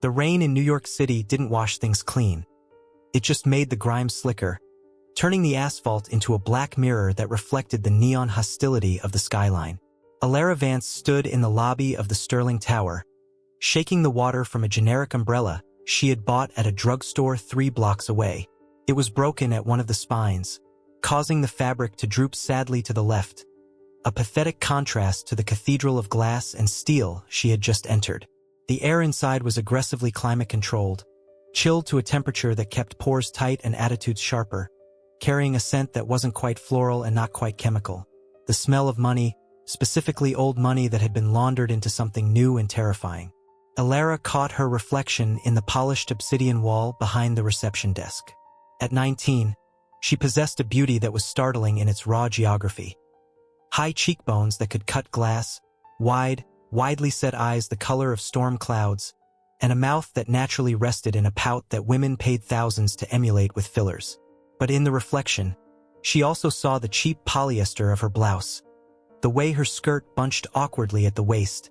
The rain in New York City didn't wash things clean. It just made the grime slicker, turning the asphalt into a black mirror that reflected the neon hostility of the skyline. Elara Vance stood in the lobby of the Sterling Tower, shaking the water from a generic umbrella she had bought at a drugstore 3 blocks away. It was broken at one of the spines, causing the fabric to droop sadly to the left, a pathetic contrast to the cathedral of glass and steel she had just entered. The air inside was aggressively climate-controlled, chilled to a temperature that kept pores tight and attitudes sharper, carrying a scent that wasn't quite floral and not quite chemical. The smell of money, specifically old money that had been laundered into something new and terrifying. Elara caught her reflection in the polished obsidian wall behind the reception desk. At 19, she possessed a beauty that was startling in its raw geography. High cheekbones that could cut glass, widely set eyes the color of storm clouds, and a mouth that naturally rested in a pout that women paid thousands to emulate with fillers. But in the reflection, she also saw the cheap polyester of her blouse, the way her skirt bunched awkwardly at the waist,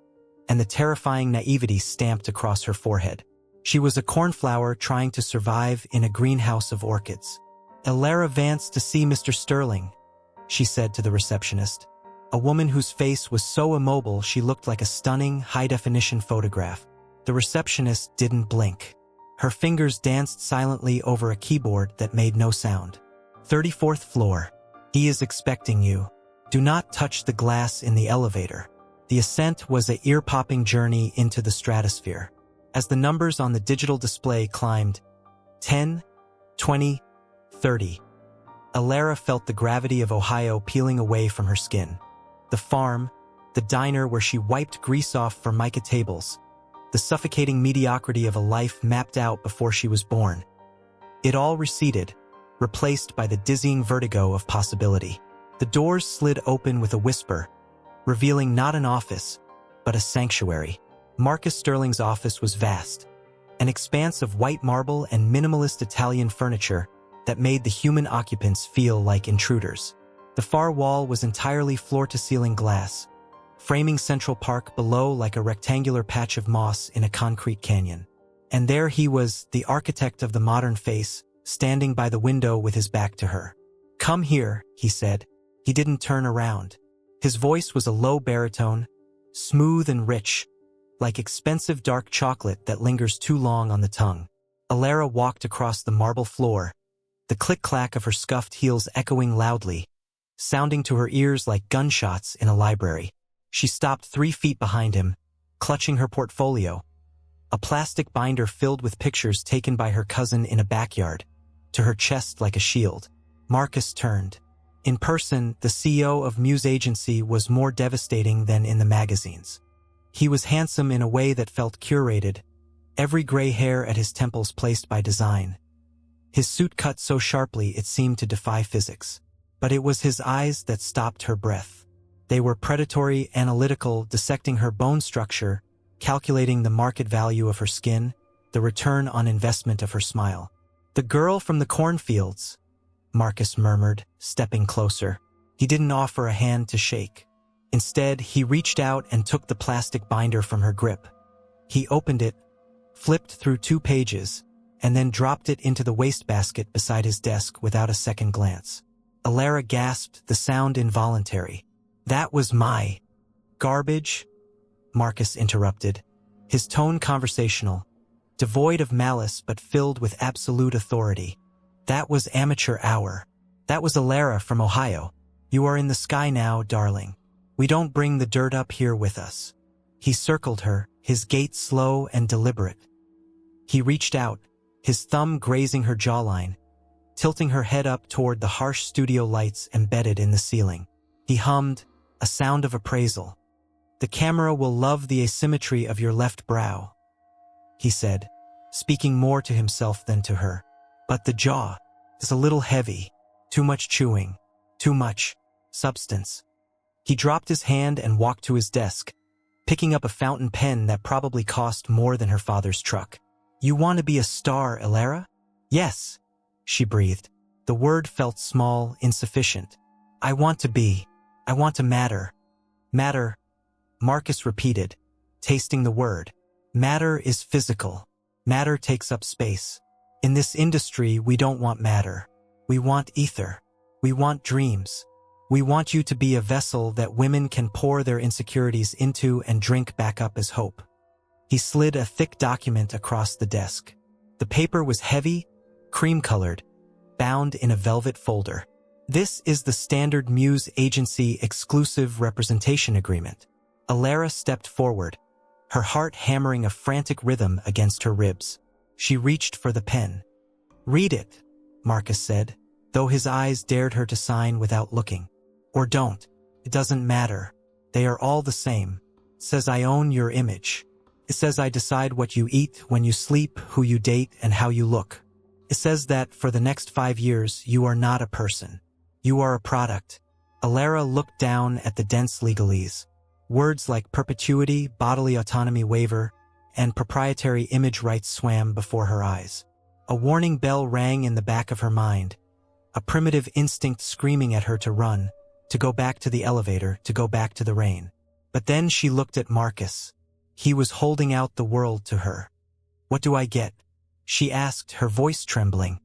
and the terrifying naivety stamped across her forehead. She was a cornflower trying to survive in a greenhouse of orchids. "Elara Vance to see Mr. Sterling," she said to the receptionist, a woman whose face was so immobile she looked like a stunning, high-definition photograph. The receptionist didn't blink. Her fingers danced silently over a keyboard that made no sound. 34th floor. He is expecting you. Do not touch the glass in the elevator. The ascent was an ear-popping journey into the stratosphere. As the numbers on the digital display climbed, 10, 20, 30. Elara felt the gravity of Ohio peeling away from her skin. The farm, the diner where she wiped grease off Formica tables, the suffocating mediocrity of a life mapped out before she was born. It all receded, replaced by the dizzying vertigo of possibility. The doors slid open with a whisper, revealing not an office, but a sanctuary. Marcus Sterling's office was vast, an expanse of white marble and minimalist Italian furniture that made the human occupants feel like intruders. The far wall was entirely floor-to-ceiling glass, framing Central Park below like a rectangular patch of moss in a concrete canyon. And there he was, the architect of the modern face, standing by the window with his back to her. "Come here," he said. He didn't turn around. His voice was a low baritone, smooth and rich, like expensive dark chocolate that lingers too long on the tongue. Elara walked across the marble floor, the click-clack of her scuffed heels echoing loudly, sounding to her ears like gunshots in a library. She stopped 3 feet behind him, clutching her portfolio, a plastic binder filled with pictures taken by her cousin in a backyard, to her chest like a shield. Marcus turned. In person, the CEO of Muse Agency was more devastating than in the magazines. He was handsome in a way that felt curated, every gray hair at his temples placed by design. His suit cut so sharply it seemed to defy physics. But it was his eyes that stopped her breath. They were predatory, analytical, dissecting her bone structure, calculating the market value of her skin, the return on investment of her smile. "The girl from the cornfields," Marcus murmured, stepping closer. He didn't offer a hand to shake. Instead, he reached out and took the plastic binder from her grip. He opened it, flipped through 2 pages, and then dropped it into the wastebasket beside his desk without a second glance. Elara gasped, the sound involuntary. "That was my garbage," Marcus interrupted, his tone conversational, devoid of malice but filled with absolute authority. "That was amateur hour. That was Elara from Ohio. You are in the sky now, darling. We don't bring the dirt up here with us." He circled her, his gait slow and deliberate. He reached out, his thumb grazing her jawline, tilting her head up toward the harsh studio lights embedded in the ceiling. He hummed, a sound of appraisal. "The camera will love the asymmetry of your left brow," he said, speaking more to himself than to her. "But the jaw is a little heavy, too much chewing, too much substance." He dropped his hand and walked to his desk, picking up a fountain pen that probably cost more than her father's truck. "You want to be a star, Elara?" "Yes," she breathed. The word felt small, insufficient. I want to matter." "Matter," Marcus repeated, tasting the word. "Matter is physical. Matter takes up space. In this industry, we don't want matter. We want ether. We want dreams. We want you to be a vessel that women can pour their insecurities into and drink back up as hope. He slid a thick document across the desk. The paper was heavy, cream-colored, bound in a velvet folder. This is the Standard Muse Agency Exclusive Representation Agreement. Elara stepped forward, her heart hammering a frantic rhythm against her ribs. She reached for the pen. "Read it," Marcus said, though his eyes dared her to sign without looking. "Or don't. It doesn't matter. They are all the same. It says I own your image. It says I decide what you eat, when you sleep, who you date, and how you look. It says that for the next 5 years, you are not a person. You are a product." Elara looked down at the dense legalese. Words like perpetuity, bodily autonomy waiver, and proprietary image rights swam before her eyes. A warning bell rang in the back of her mind, a primitive instinct screaming at her to run, to go back to the elevator, to go back to the rain. But then she looked at Marcus. He was holding out the world to her. "What do I get?" she asked, her voice trembling.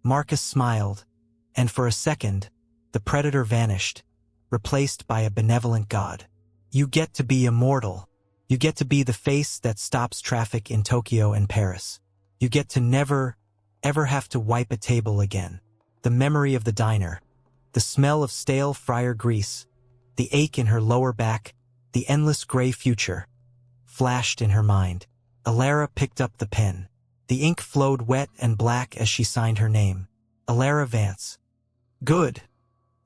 Marcus smiled, and for a second, the predator vanished, replaced by a benevolent god. "You get to be immortal. You get to be the face that stops traffic in Tokyo and Paris. You get to never, ever have to wipe a table again. The memory of the diner, the smell of stale fryer grease, the ache in her lower back, the endless gray future," flashed in her mind. Elara picked up the pen. The ink flowed wet and black as she signed her name. Elara Vance. "Good,"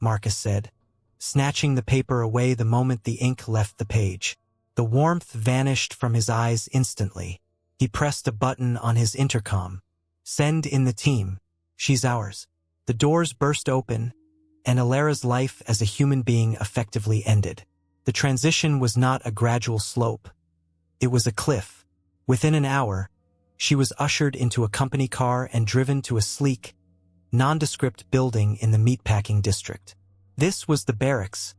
Marcus said, snatching the paper away the moment the ink left the page. The warmth vanished from his eyes instantly. He pressed a button on his intercom. "Send in the team. She's ours." The doors burst open, and Elara's life as a human being effectively ended. The transition was not a gradual slope. It was a cliff. Within an hour, she was ushered into a company car and driven to a sleek, nondescript building in the meatpacking district. This was the barracks,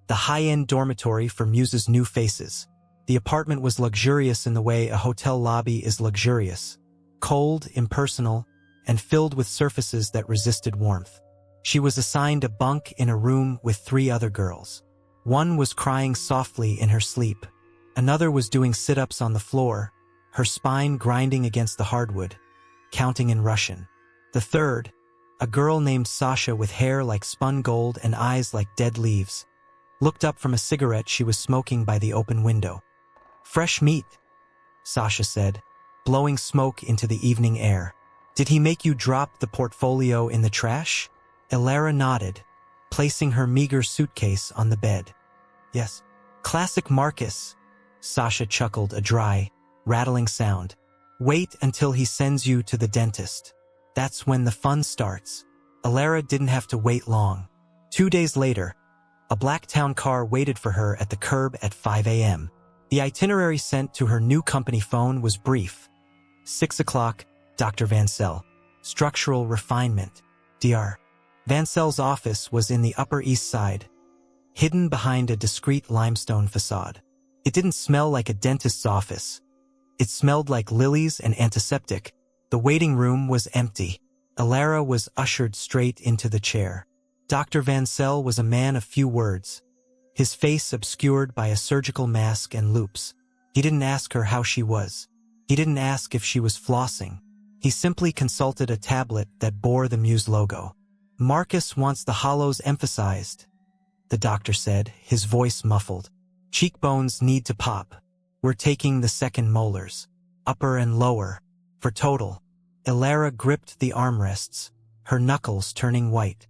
the high-end dormitory for Muse's new faces. The apartment was luxurious in the way a hotel lobby is luxurious, cold, impersonal, and filled with surfaces that resisted warmth. She was assigned a bunk in a room with 3 other girls. One was crying softly in her sleep. Another was doing sit-ups on the floor, her spine grinding against the hardwood, counting in Russian. The third, a girl named Sasha with hair like spun gold and eyes like dead leaves, looked up from a cigarette she was smoking by the open window. "Fresh meat," Sasha said, blowing smoke into the evening air. "Did he make you drop the portfolio in the trash?" Elara nodded, placing her meager suitcase on the bed. "Yes." "Classic Marcus," Sasha chuckled, a dry, rattling sound. "Wait until he sends you to the dentist. That's when the fun starts." Elara didn't have to wait long. 2 days later, a black town car waited for her at the curb at 5 a.m. The itinerary sent to her new company phone was brief. 6 o'clock, Dr. Vancell. Structural refinement. Dr. Vancell's office was in the Upper East Side, hidden behind a discreet limestone facade. It didn't smell like a dentist's office. It smelled like lilies and antiseptic. The waiting room was empty. Elara was ushered straight into the chair. Dr. Vancell was a man of few words, his face obscured by a surgical mask and loupes. He didn't ask her how she was. He didn't ask if she was flossing. He simply consulted a tablet that bore the Muse logo. "Marcus wants the hollows emphasized," the doctor said, his voice muffled. "Cheekbones need to pop. We're taking the second molars, upper and lower, for total." Elara gripped the armrests, her knuckles turning white.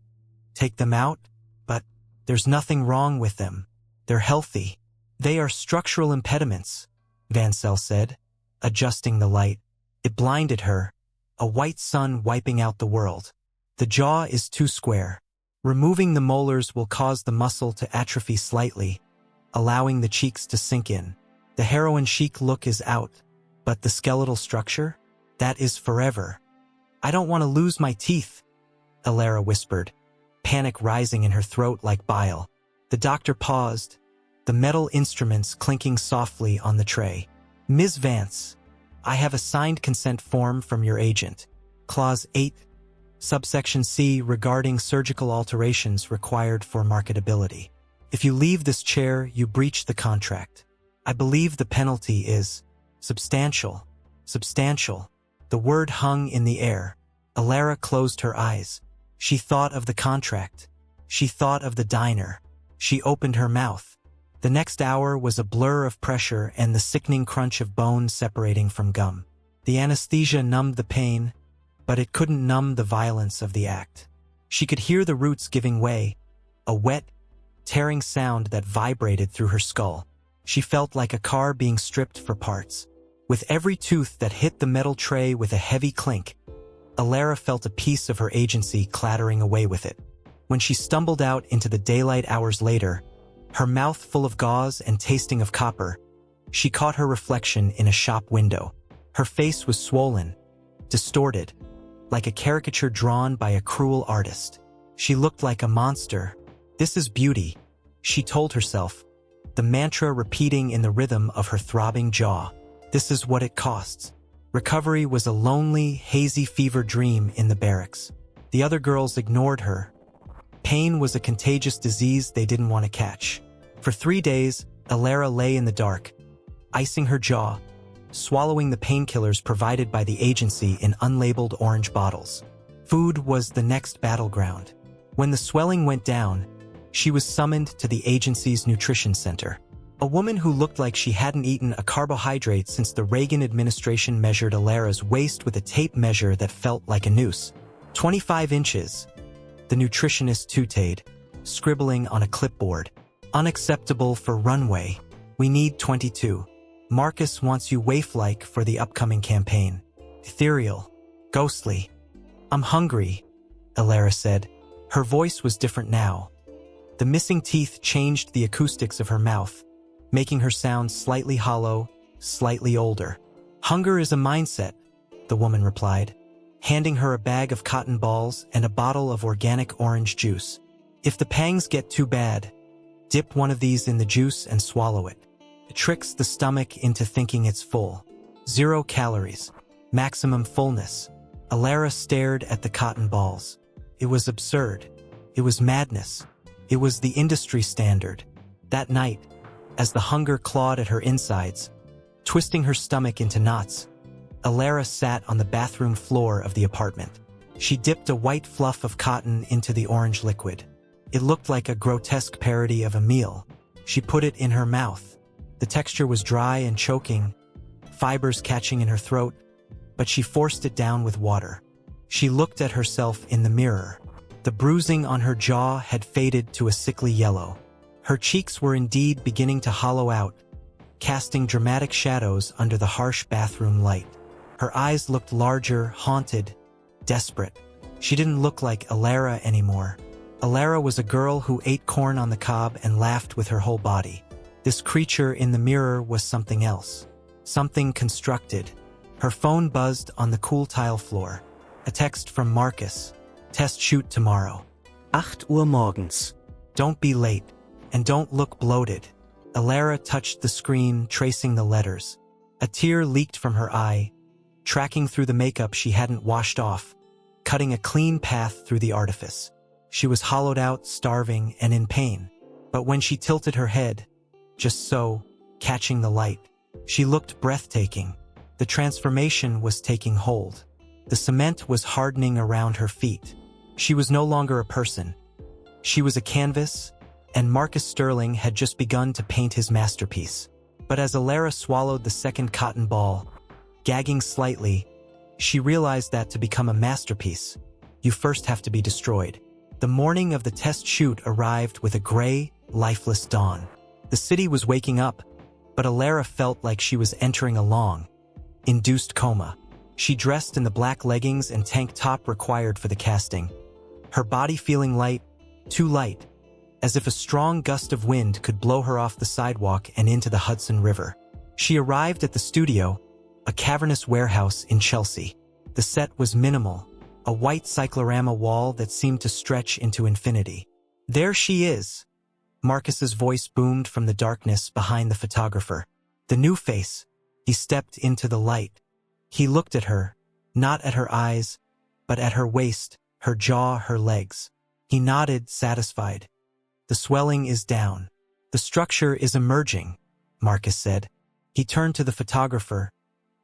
"Take them out? But there's nothing wrong with them. They're healthy." "They are structural impediments," Vancell said, adjusting the light. It blinded her, a white sun wiping out the world. "The jaw is too square. Removing the molars will cause the muscle to atrophy slightly, allowing the cheeks to sink in. The heroin chic look is out, but the skeletal structure? That is forever." "I don't want to lose my teeth," Elara whispered, panic rising in her throat like bile. The doctor paused, the metal instruments clinking softly on the tray. "Ms. Vance, I have a signed consent form from your agent. Clause 8, subsection C regarding surgical alterations required for marketability. If you leave this chair, you breach the contract. I believe the penalty is substantial. Substantial. The word hung in the air. Elara closed her eyes. She thought of the contract. She thought of the diner. She opened her mouth. The next hour was a blur of pressure and the sickening crunch of bone separating from gum. The anesthesia numbed the pain, but it couldn't numb the violence of the act. She could hear the roots giving way, a wet, tearing sound that vibrated through her skull. She felt like a car being stripped for parts. With every tooth that hit the metal tray with a heavy clink, Elara felt a piece of her agency clattering away with it. When she stumbled out into the daylight hours later, her mouth full of gauze and tasting of copper, she caught her reflection in a shop window. Her face was swollen, distorted, like a caricature drawn by a cruel artist. She looked like a monster. This is beauty, she told herself, the mantra repeating in the rhythm of her throbbing jaw. This is what it costs. Recovery was a lonely, hazy fever dream in the barracks. The other girls ignored her. Pain was a contagious disease they didn't want to catch. For 3 days, Elara lay in the dark, icing her jaw, swallowing the painkillers provided by the agency in unlabeled orange bottles. Food was the next battleground. When the swelling went down, she was summoned to the agency's nutrition center. A woman who looked like she hadn't eaten a carbohydrate since the Reagan administration measured Elara's waist with a tape measure that felt like a noose. 25 inches. The nutritionist tooted, scribbling on a clipboard. Unacceptable for runway. We need 22. Marcus wants you waif-like for the upcoming campaign. Ethereal. Ghostly. I'm hungry, Elara said. Her voice was different now. The missing teeth changed the acoustics of her mouth, making her sound slightly hollow, slightly older. Hunger is a mindset, the woman replied, handing her a bag of cotton balls and a bottle of organic orange juice. If the pangs get too bad, dip one of these in the juice and swallow it. It tricks the stomach into thinking it's full. 0 calories. Maximum fullness. Elara stared at the cotton balls. It was absurd. It was madness. It was the industry standard. That night, as the hunger clawed at her insides, twisting her stomach into knots, Elara sat on the bathroom floor of the apartment. She dipped a white fluff of cotton into the orange liquid. It looked like a grotesque parody of a meal. She put it in her mouth. The texture was dry and choking, fibers catching in her throat, but she forced it down with water. She looked at herself in the mirror. The bruising on her jaw had faded to a sickly yellow. Her cheeks were indeed beginning to hollow out, casting dramatic shadows under the harsh bathroom light. Her eyes looked larger, haunted, desperate. She didn't look like Elara anymore. Elara was a girl who ate corn on the cob and laughed with her whole body. This creature in the mirror was something else. Something constructed. Her phone buzzed on the cool tile floor. A text from Marcus. Test shoot tomorrow. 8 Uhr morgens. Don't be late. And don't look bloated. Elara touched the screen, tracing the letters. A tear leaked from her eye, tracking through the makeup she hadn't washed off, cutting a clean path through the artifice. She was hollowed out, starving, and in pain. But when she tilted her head, just so, catching the light, she looked breathtaking. The transformation was taking hold. The cement was hardening around her feet. She was no longer a person. She was a canvas, and Marcus Sterling had just begun to paint his masterpiece. But as Elara swallowed the second cotton ball, gagging slightly, she realized that to become a masterpiece, you first have to be destroyed. The morning of the test shoot arrived with a gray, lifeless dawn. The city was waking up, but Elara felt like she was entering a long, induced coma. She dressed in the black leggings and tank top required for the casting, her body feeling light, too light, as if a strong gust of wind could blow her off the sidewalk and into the Hudson River. She arrived at the studio, a cavernous warehouse in Chelsea. The set was minimal, a white cyclorama wall that seemed to stretch into infinity. There she is. Marcus's voice boomed from the darkness behind the photographer. The new face. He stepped into the light. He looked at her, not at her eyes, but at her waist, her jaw, her legs. He nodded, satisfied. The swelling is down. The structure is emerging, Marcus said. He turned to the photographer,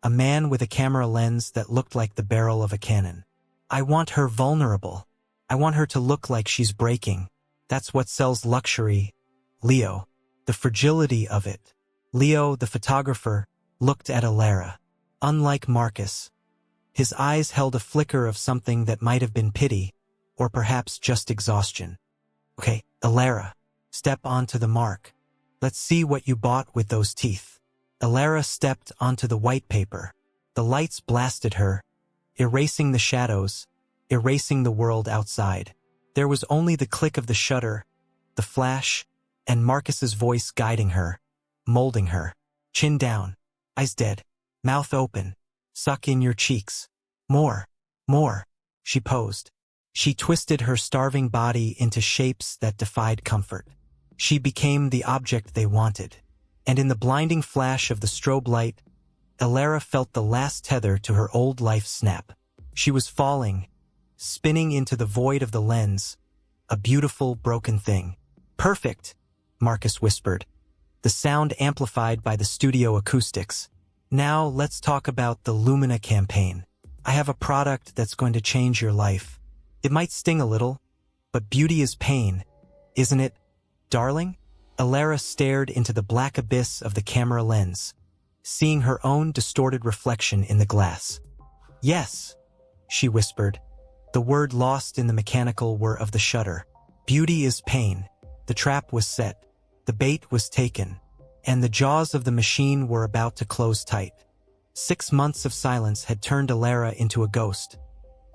a man with a camera lens that looked like the barrel of a cannon. I want her vulnerable. I want her to look like she's breaking. That's what sells luxury. Leo. The fragility of it. Leo, the photographer, looked at Elara. Unlike Marcus, his eyes held a flicker of something that might have been pity, or perhaps just exhaustion. Okay, Elara, step onto the mark. Let's see what you bought with those teeth. Elara stepped onto the white paper. The lights blasted her, erasing the shadows, erasing the world outside. There was only the click of the shutter, the flash, and Marcus's voice guiding her, molding her. Chin down, eyes dead, mouth open, suck in your cheeks. More, more, she posed. She twisted her starving body into shapes that defied comfort. She became the object they wanted. And in the blinding flash of the strobe light, Elara felt the last tether to her old life snap. She was falling, spinning into the void of the lens, a beautiful, broken thing. Perfect, Marcus whispered, the sound amplified by the studio acoustics. Now let's talk about the Lumina campaign. I have a product that's going to change your life. It might sting a little, but beauty is pain, isn't it, darling? Elara stared into the black abyss of the camera lens, seeing her own distorted reflection in the glass. Yes, she whispered, the word lost in the mechanical whir of the shutter. Beauty is pain. The trap was set, the bait was taken, and the jaws of the machine were about to close tight. 6 months of silence had turned Elara into a ghost,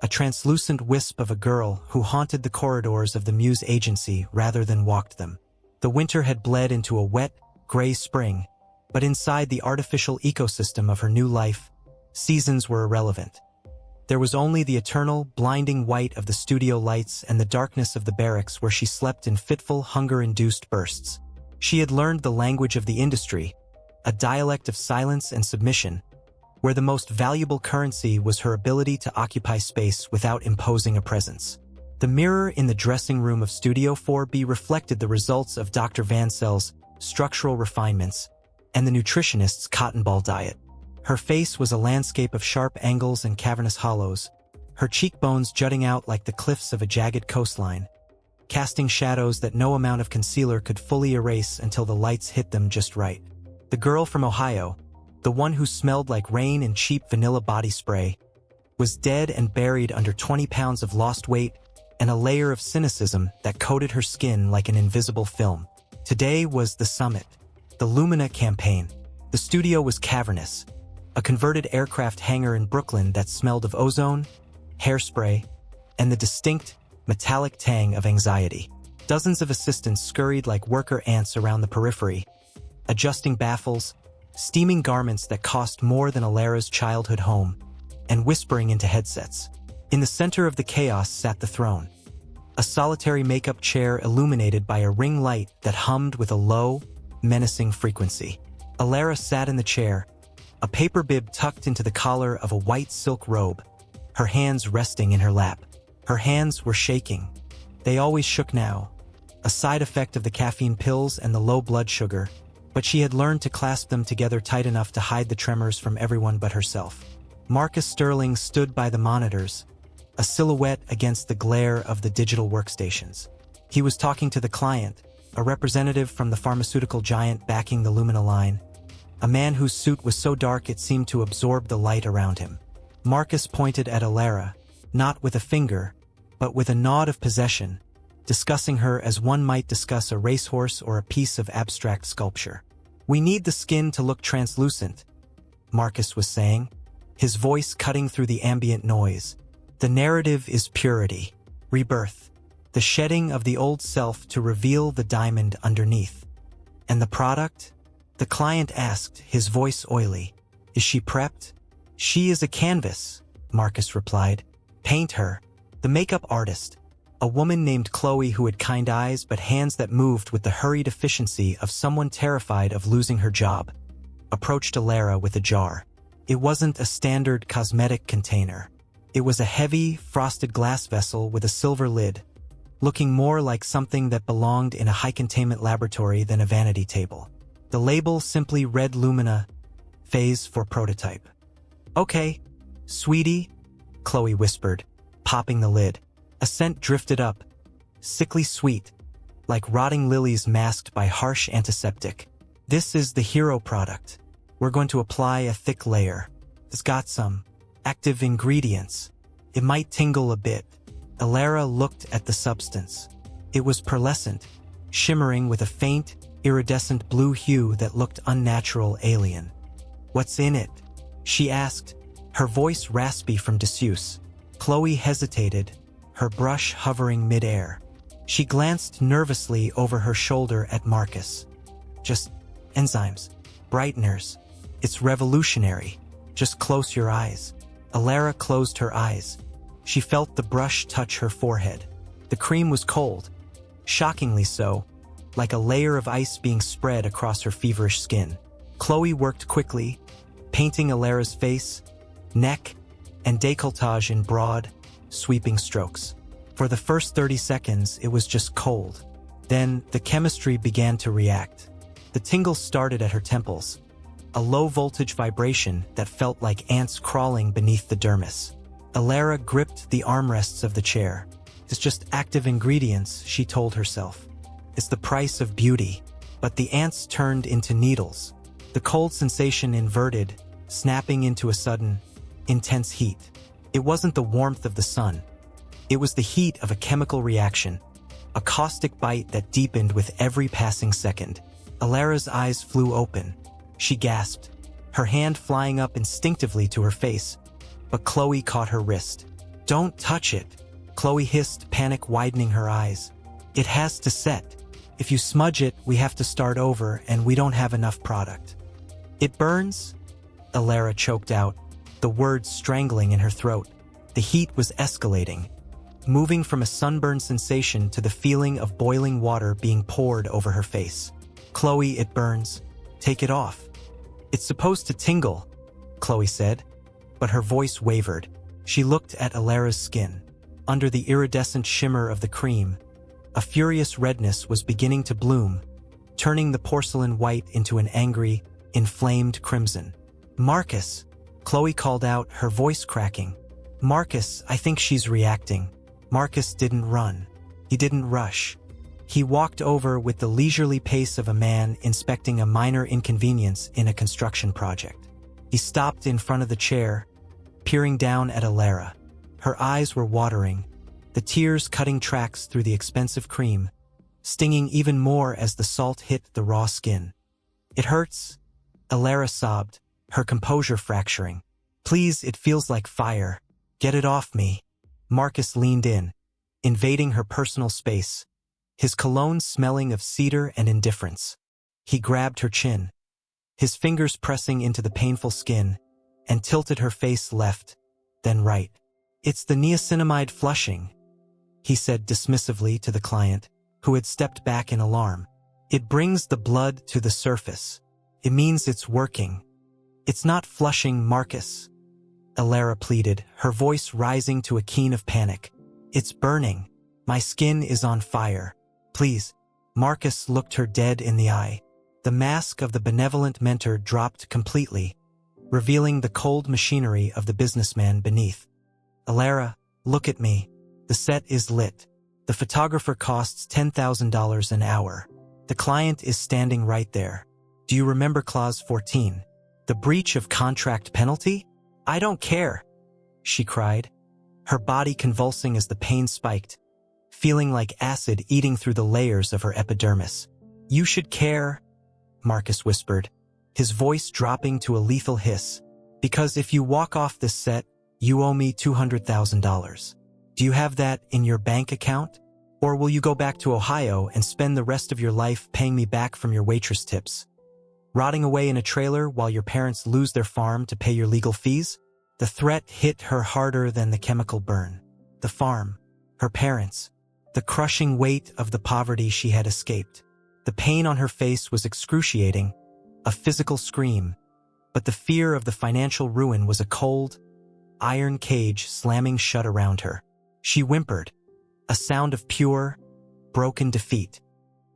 a translucent wisp of a girl who haunted the corridors of the Muse agency rather than walked them. The winter had bled into a wet, gray spring, but inside the artificial ecosystem of her new life, seasons were irrelevant. There was only the eternal, blinding white of the studio lights and the darkness of the barracks where she slept in fitful, hunger-induced bursts. She had learned the language of the industry, a dialect of silence and submission, where the most valuable currency was her ability to occupy space without imposing a presence. The mirror in the dressing room of Studio 4B reflected the results of Dr. Vansell's structural refinements and the nutritionist's cotton ball diet. Her face was a landscape of sharp angles and cavernous hollows, her cheekbones jutting out like the cliffs of a jagged coastline, casting shadows that no amount of concealer could fully erase until the lights hit them just right. The girl from Ohio, the one who smelled like rain and cheap vanilla body spray, was dead and buried under 20 pounds of lost weight and a layer of cynicism that coated her skin like an invisible film. Today was the summit, the Lumina campaign. The studio was cavernous, a converted aircraft hangar in Brooklyn that smelled of ozone, hairspray, and the distinct, metallic tang of anxiety. Dozens of assistants scurried like worker ants around the periphery, adjusting baffles, steaming garments that cost more than Elara's childhood home, and whispering into headsets. In the center of the chaos sat the throne, a solitary makeup chair illuminated by a ring light that hummed with a low, menacing frequency. Elara sat in the chair, a paper bib tucked into the collar of a white silk robe, her hands resting in her lap. Her hands were shaking. They always shook now, a side effect of the caffeine pills and the low blood sugar, but she had learned to clasp them together tight enough to hide the tremors from everyone but herself. Marcus Sterling stood by the monitors, a silhouette against the glare of the digital workstations. He was talking to the client, a representative from the pharmaceutical giant backing the Lumina line, a man whose suit was so dark it seemed to absorb the light around him. Marcus pointed at Elara, not with a finger, but with a nod of possession, discussing her as one might discuss a racehorse or a piece of abstract sculpture. "We need the skin to look translucent," Marcus was saying, his voice cutting through the ambient noise. "The narrative is purity, rebirth, the shedding of the old self to reveal the diamond underneath. And the product?" The client asked, his voice oily. "Is she prepped?" "She is a canvas," Marcus replied. "Paint her." The makeup artist, a woman named Chloe who had kind eyes but hands that moved with the hurried efficiency of someone terrified of losing her job, approached Elara with a jar. It wasn't a standard cosmetic container. It was a heavy, frosted glass vessel with a silver lid, looking more like something that belonged in a high-containment laboratory than a vanity table. The label simply read Lumina, phase for prototype. "Okay, sweetie," Chloe whispered, popping the lid. A scent drifted up, sickly sweet, like rotting lilies masked by harsh antiseptic. "This is the hero product. We're going to apply a thick layer. It's got some active ingredients. It might tingle a bit." Elara looked at the substance. It was pearlescent, shimmering with a faint, iridescent blue hue that looked unnatural alien. "What's in it?" she asked, her voice raspy from disuse. Chloe hesitated, her brush hovering mid-air. She glanced nervously over her shoulder at Marcus. "Just enzymes, brighteners. It's revolutionary. Just close your eyes." Elara closed her eyes. She felt the brush touch her forehead. The cream was cold, shockingly so, like a layer of ice being spread across her feverish skin. Chloe worked quickly, painting Elara's face, neck, and décolletage in broad, sweeping strokes. For the first 30 seconds, it was just cold. Then, the chemistry began to react. The tingle started at her temples, a low-voltage vibration that felt like ants crawling beneath the dermis. Elara gripped the armrests of the chair. "It's just active ingredients," she told herself. "It's the price of beauty." But the ants turned into needles. The cold sensation inverted, snapping into a sudden, intense heat. It wasn't the warmth of the sun. It was the heat of a chemical reaction, a caustic bite that deepened with every passing second. Elara's eyes flew open. She gasped, her hand flying up instinctively to her face. But Chloe caught her wrist. "Don't touch it," Chloe hissed, panic widening her eyes. "It has to set. If you smudge it, we have to start over, and we don't have enough product." "It burns?" Elara choked out, the words strangling in her throat. The heat was escalating, moving from a sunburn sensation to the feeling of boiling water being poured over her face. "Chloe, it burns. Take it off." "It's supposed to tingle," Chloe said, but her voice wavered. She looked at Elara's skin. Under the iridescent shimmer of the cream, a furious redness was beginning to bloom, turning the porcelain white into an angry, inflamed crimson. "Marcus," Chloe called out, her voice cracking. "Marcus, I think she's reacting." Marcus didn't run. He didn't rush. He walked over with the leisurely pace of a man inspecting a minor inconvenience in a construction project. He stopped in front of the chair, peering down at Elara. Her eyes were watering, the tears cutting tracks through the expensive cream, stinging even more as the salt hit the raw skin. "It hurts," Elara sobbed, her composure fracturing. "Please, it feels like fire. Get it off me." Marcus leaned in, invading her personal space, his cologne smelling of cedar and indifference. He grabbed her chin, his fingers pressing into the painful skin, and tilted her face left, then right. "It's the niacinamide flushing," he said dismissively to the client, who had stepped back in alarm. "It brings the blood to the surface. It means it's working." "It's not flushing, Marcus," Elara pleaded, her voice rising to a keen of panic. "It's burning. My skin is on fire. Please." Marcus looked her dead in the eye. The mask of the benevolent mentor dropped completely, revealing the cold machinery of the businessman beneath. "Elara, look at me. The set is lit. The photographer costs $10,000 an hour. The client is standing right there. Do you remember Clause 14? The breach of contract penalty? I don't care," she cried, her body convulsing as the pain spiked, feeling like acid eating through the layers of her epidermis. "You should care," Marcus whispered, his voice dropping to a lethal hiss, "because if you walk off this set, you owe me $200,000. Do you have that in your bank account? Or will you go back to Ohio and spend the rest of your life paying me back from your waitress tips? Rotting away in a trailer while your parents lose their farm to pay your legal fees?" The threat hit her harder than the chemical burn. The farm, her parents, the crushing weight of the poverty she had escaped. The pain on her face was excruciating, a physical scream, but the fear of the financial ruin was a cold, iron cage slamming shut around her. She whimpered, a sound of pure, broken defeat.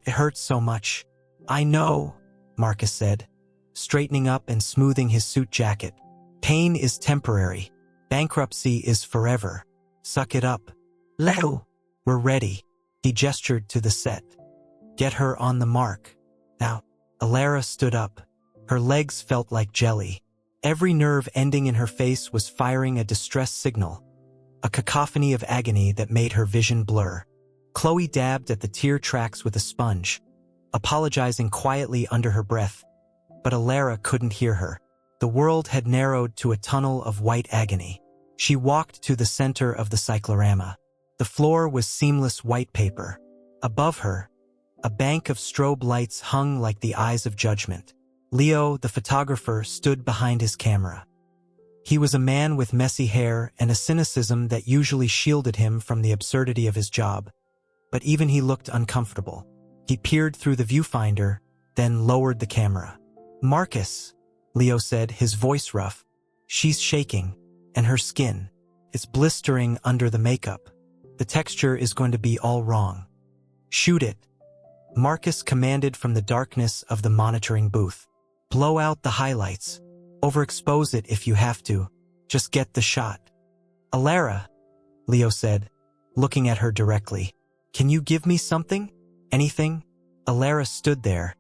It hurts so much. I know, Marcus said, straightening up and smoothing his suit jacket. Pain is temporary. Bankruptcy is forever. Suck it up. Leo, we're ready. He gestured to the set. Get her on the mark. Now, Elara stood up. Her legs felt like jelly. Every nerve ending in her face was firing a distress signal, a cacophony of agony that made her vision blur. Chloe dabbed at the tear tracks with a sponge, apologizing quietly under her breath, but Elara couldn't hear her. The world had narrowed to a tunnel of white agony. She walked to the center of the cyclorama. The floor was seamless white paper. Above her, a bank of strobe lights hung like the eyes of judgment. Leo, the photographer, stood behind his camera. He was a man with messy hair and a cynicism that usually shielded him from the absurdity of his job. But even he looked uncomfortable. He peered through the viewfinder, then lowered the camera. Marcus, Leo said, his voice rough. She's shaking, and her skin. It's blistering under the makeup. The texture is going to be all wrong. Shoot it, Marcus commanded from the darkness of the monitoring booth. Blow out the highlights. Overexpose it if you have to. Just get the shot. Elara, Leo said, looking at her directly. Can you give me something? Anything? Elara stood there,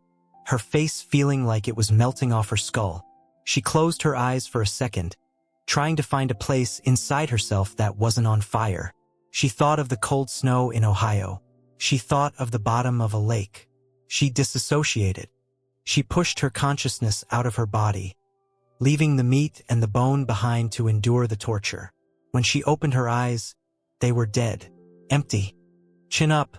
her face feeling like it was melting off her skull. She closed her eyes for a second, trying to find a place inside herself that wasn't on fire. She thought of the cold snow in Ohio. She thought of the bottom of a lake. She disassociated. She pushed her consciousness out of her body, leaving the meat and the bone behind to endure the torture. When she opened her eyes, they were dead, empty. Chin up,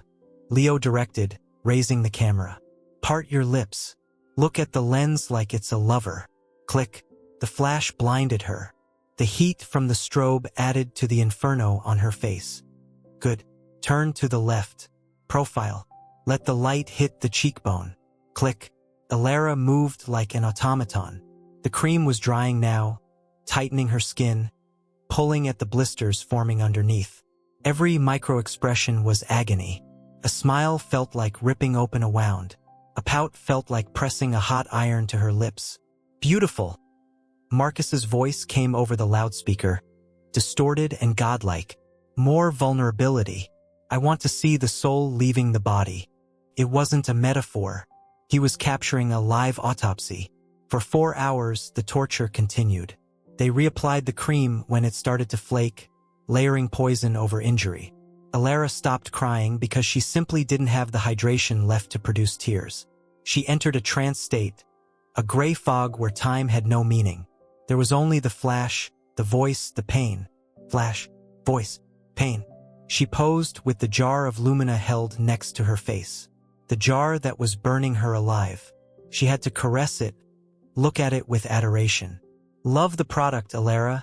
Leo directed, raising the camera. Part your lips. Look at the lens like it's a lover. Click. The flash blinded her. The heat from the strobe added to the inferno on her face. Good. Turn to the left. Profile. Let the light hit the cheekbone. Click. Elara moved like an automaton. The cream was drying now, tightening her skin, pulling at the blisters forming underneath. Every micro-expression was agony. A smile felt like ripping open a wound. A pout felt like pressing a hot iron to her lips. Beautiful. Marcus's voice came over the loudspeaker, distorted and godlike. More vulnerability. I want to see the soul leaving the body. It wasn't a metaphor. He was capturing a live autopsy. For 4 hours, the torture continued. They reapplied the cream when it started to flake, layering poison over injury. Elara stopped crying because she simply didn't have the hydration left to produce tears. She entered a trance state, a gray fog where time had no meaning. There was only the flash, the voice, the pain. Flash, voice, pain. She posed with the jar of lumina held next to her face. The jar that was burning her alive. She had to caress it, look at it with adoration. Love the product, Elara,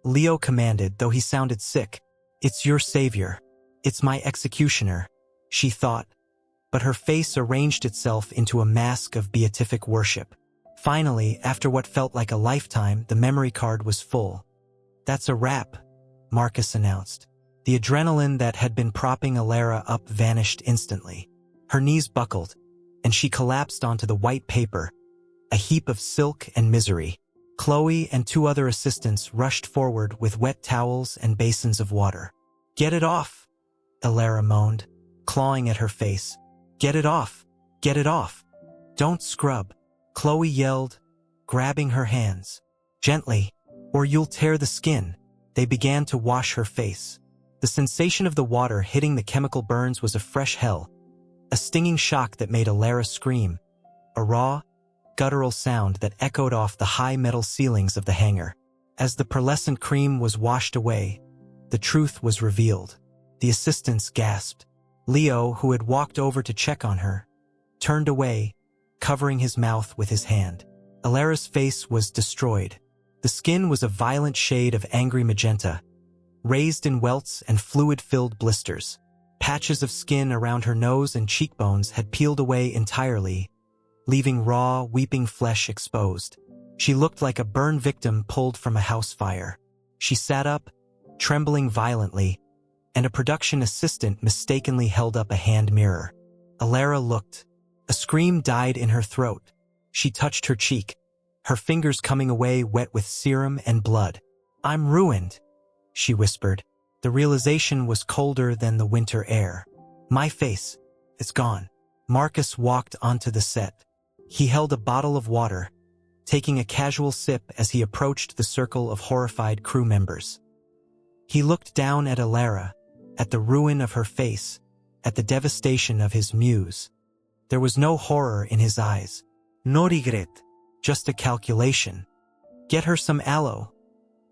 Leo commanded, though he sounded sick. It's your savior. It's my executioner, she thought. But her face arranged itself into a mask of beatific worship. Finally, after what felt like a lifetime, the memory card was full. That's a wrap, Marcus announced. The adrenaline that had been propping Elara up vanished instantly. Her knees buckled, and she collapsed onto the white paper, a heap of silk and misery. Chloe and 2 other assistants rushed forward with wet towels and basins of water. Get it off, Elara moaned, clawing at her face. Get it off! Get it off! Don't scrub, Chloe yelled, grabbing her hands. Gently, or you'll tear the skin. They began to wash her face. The sensation of the water hitting the chemical burns was a fresh hell, a stinging shock that made Elara scream, a raw, guttural sound that echoed off the high metal ceilings of the hangar. As the pearlescent cream was washed away, the truth was revealed. The assistants gasped. Leo, who had walked over to check on her, turned away, covering his mouth with his hand. Elara's face was destroyed. The skin was a violent shade of angry magenta, raised in welts and fluid-filled blisters. Patches of skin around her nose and cheekbones had peeled away entirely, leaving raw, weeping flesh exposed. She looked like a burn victim pulled from a house fire. She sat up, trembling violently, and a production assistant mistakenly held up a hand mirror. Elara looked. A scream died in her throat. She touched her cheek, her fingers coming away wet with serum and blood. "I'm ruined," she whispered. The realization was colder than the winter air. "My face, it's gone." Marcus walked onto the set. He held a bottle of water, taking a casual sip as he approached the circle of horrified crew members. He looked down at Elara, at the ruin of her face, at the devastation of his muse. There was no horror in his eyes. No regret, just a calculation. "Get her some aloe,"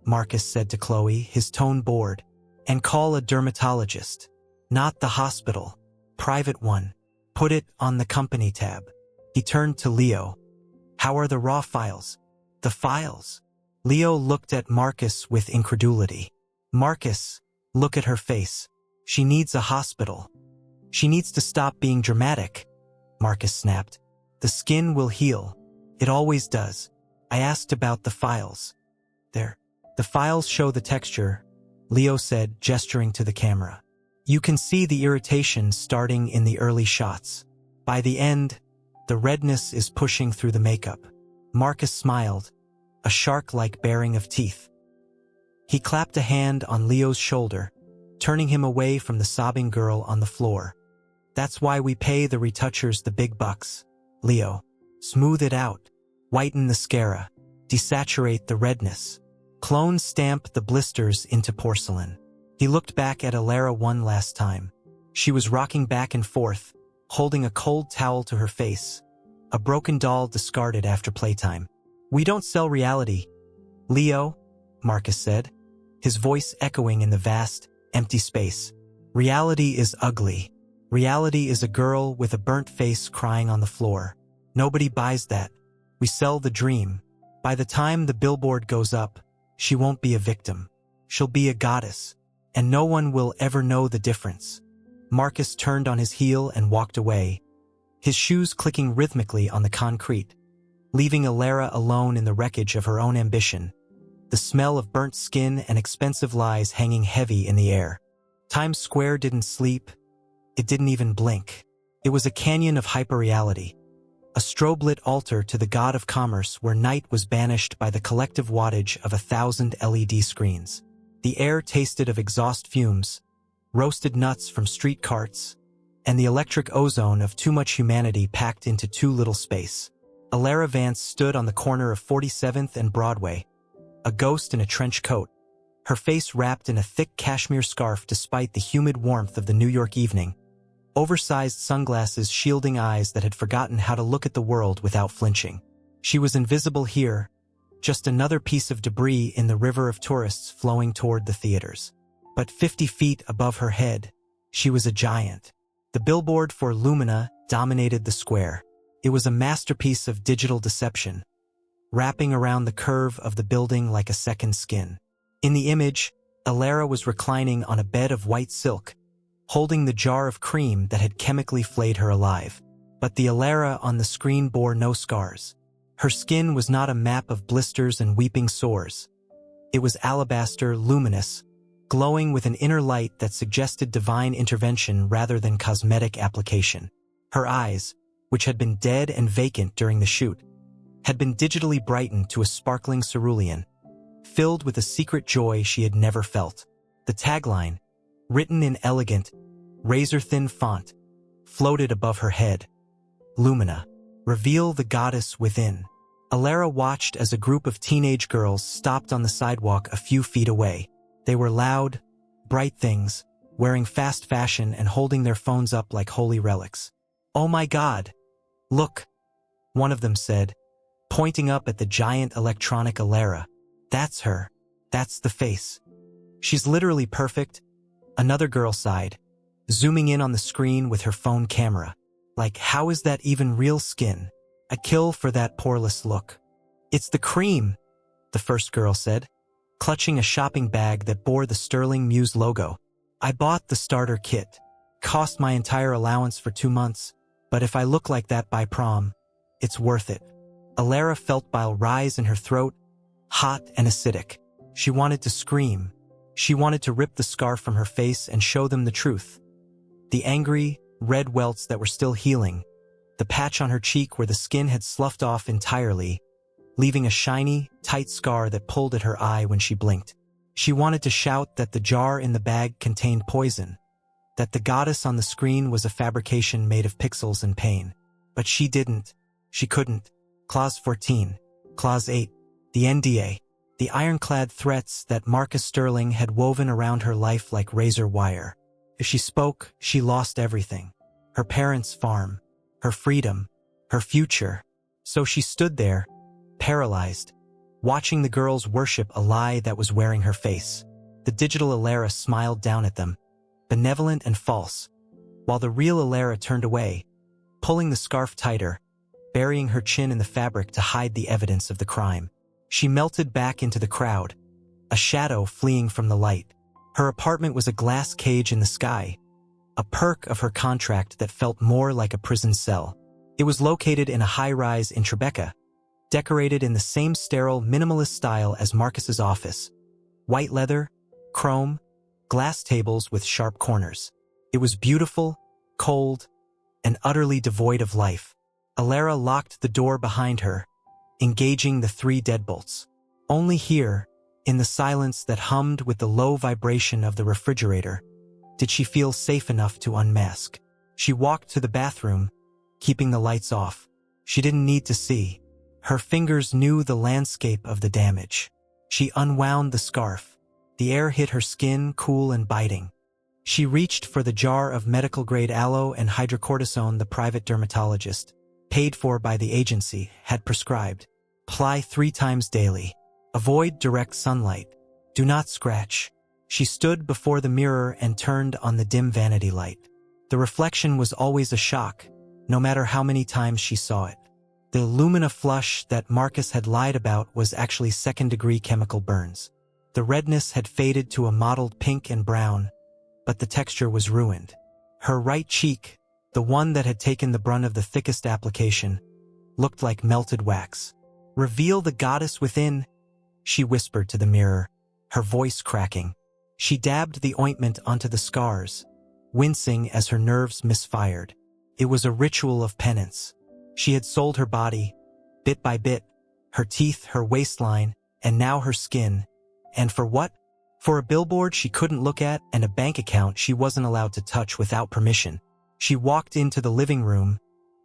Marcus said to Chloe, his tone bored, "and call a dermatologist. Not the hospital. Private one. Put it on the company tab." He turned to Leo. "How are the raw files?" "The files?" Leo looked at Marcus with incredulity. "Marcus, look at her face. She needs a hospital. She needs to stop being dramatic," Marcus snapped. "The skin will heal. It always does. I asked about the files." "There. The files show the texture," Leo said, gesturing to the camera. "You can see the irritation starting in the early shots. By the end, the redness is pushing through the makeup." Marcus smiled, a shark-like baring of teeth. He clapped a hand on Leo's shoulder, turning him away from the sobbing girl on the floor. "That's why we pay the retouchers the big bucks, Leo. Smooth it out, whiten the scara, desaturate the redness. Clone stamp the blisters into porcelain." He looked back at Elara one last time. She was rocking back and forth, holding a cold towel to her face, a broken doll discarded after playtime. "We don't sell reality, Leo," Marcus said, his voice echoing in the vast, empty space. "Reality is ugly. Reality is a girl with a burnt face crying on the floor. Nobody buys that. We sell the dream. By the time the billboard goes up, she won't be a victim. She'll be a goddess, and no one will ever know the difference." Marcus turned on his heel and walked away, his shoes clicking rhythmically on the concrete, leaving Elara alone in the wreckage of her own ambition, the smell of burnt skin and expensive lies hanging heavy in the air. Times Square didn't sleep. It didn't even blink. It was a canyon of hyperreality, a strobe-lit altar to the god of commerce where night was banished by the collective wattage of 1,000 LED screens. The air tasted of exhaust fumes, roasted nuts from street carts, and the electric ozone of too much humanity packed into too little space. Elara Vance stood on the corner of 47th and Broadway, a ghost in a trench coat, her face wrapped in a thick cashmere scarf despite the humid warmth of the New York evening, oversized sunglasses shielding eyes that had forgotten how to look at the world without flinching. She was invisible here, just another piece of debris in the river of tourists flowing toward the theaters. But 50 feet above her head, she was a giant. The billboard for Lumina dominated the square. It was a masterpiece of digital deception, wrapping around the curve of the building like a second skin. In the image, Elara was reclining on a bed of white silk, holding the jar of cream that had chemically flayed her alive. But the Elara on the screen bore no scars. Her skin was not a map of blisters and weeping sores. It was alabaster, luminous, glowing with an inner light that suggested divine intervention rather than cosmetic application. Her eyes, which had been dead and vacant during the shoot, had been digitally brightened to a sparkling cerulean, filled with a secret joy she had never felt. The tagline, written in elegant, razor-thin font, floated above her head. Lumina, reveal the goddess within. Elara watched as a group of teenage girls stopped on the sidewalk a few feet away. They were loud, bright things, wearing fast fashion and holding their phones up like holy relics. "Oh my God! Look," one of them said, pointing up at the giant electronic Elara. "That's her. That's the face. She's literally perfect," another girl sighed, zooming in on the screen with her phone camera. "Like, how is that even real skin? I kill for that poreless look." "It's the cream," the first girl said, clutching a shopping bag that bore the Sterling Muse logo. "I bought the starter kit. Cost my entire allowance for 2 months, but if I look like that by prom, it's worth it." Elara felt bile rise in her throat, hot and acidic. She wanted to scream. She wanted to rip the scarf from her face and show them the truth. The angry, red welts that were still healing, the patch on her cheek where the skin had sloughed off entirely, leaving a shiny, tight scar that pulled at her eye when she blinked. She wanted to shout that the jar in the bag contained poison, that the goddess on the screen was a fabrication made of pixels and pain. But she didn't. She couldn't. Clause 14. Clause 8. The NDA. The ironclad threats that Marcus Sterling had woven around her life like razor wire. If she spoke, she lost everything. Her parents' farm, her freedom, her future. So she stood there, paralyzed, watching the girls worship a lie that was wearing her face. The digital Elara smiled down at them, benevolent and false, while the real Elara turned away, pulling the scarf tighter, burying her chin in the fabric to hide the evidence of the crime. She melted back into the crowd, a shadow fleeing from the light. Her apartment was a glass cage in the sky, a perk of her contract that felt more like a prison cell. It was located in a high-rise in Tribeca, decorated in the same sterile, minimalist style as Marcus's office. White leather, chrome, glass tables with sharp corners. It was beautiful, cold, and utterly devoid of life. Elara locked the door behind her, engaging the 3 deadbolts. Only here, in the silence that hummed with the low vibration of the refrigerator, did she feel safe enough to unmask. She walked to the bathroom, keeping the lights off. She didn't need to see. Her fingers knew the landscape of the damage. She unwound the scarf. The air hit her skin, cool and biting. She reached for the jar of medical-grade aloe and hydrocortisone the private dermatologist, paid for by the agency, had prescribed. Apply 3 times daily. Avoid direct sunlight. Do not scratch. She stood before the mirror and turned on the dim vanity light. The reflection was always a shock, no matter how many times she saw it. The lumina flush that Marcus had lied about was actually second-degree chemical burns. The redness had faded to a mottled pink and brown, but the texture was ruined. Her right cheek, the one that had taken the brunt of the thickest application, looked like melted wax. "Reveal the goddess within," she whispered to the mirror, her voice cracking. She dabbed the ointment onto the scars, wincing as her nerves misfired. It was a ritual of penance. She had sold her body, bit by bit, her teeth, her waistline, and now her skin. And for what? For a billboard she couldn't look at and a bank account she wasn't allowed to touch without permission. She walked into the living room,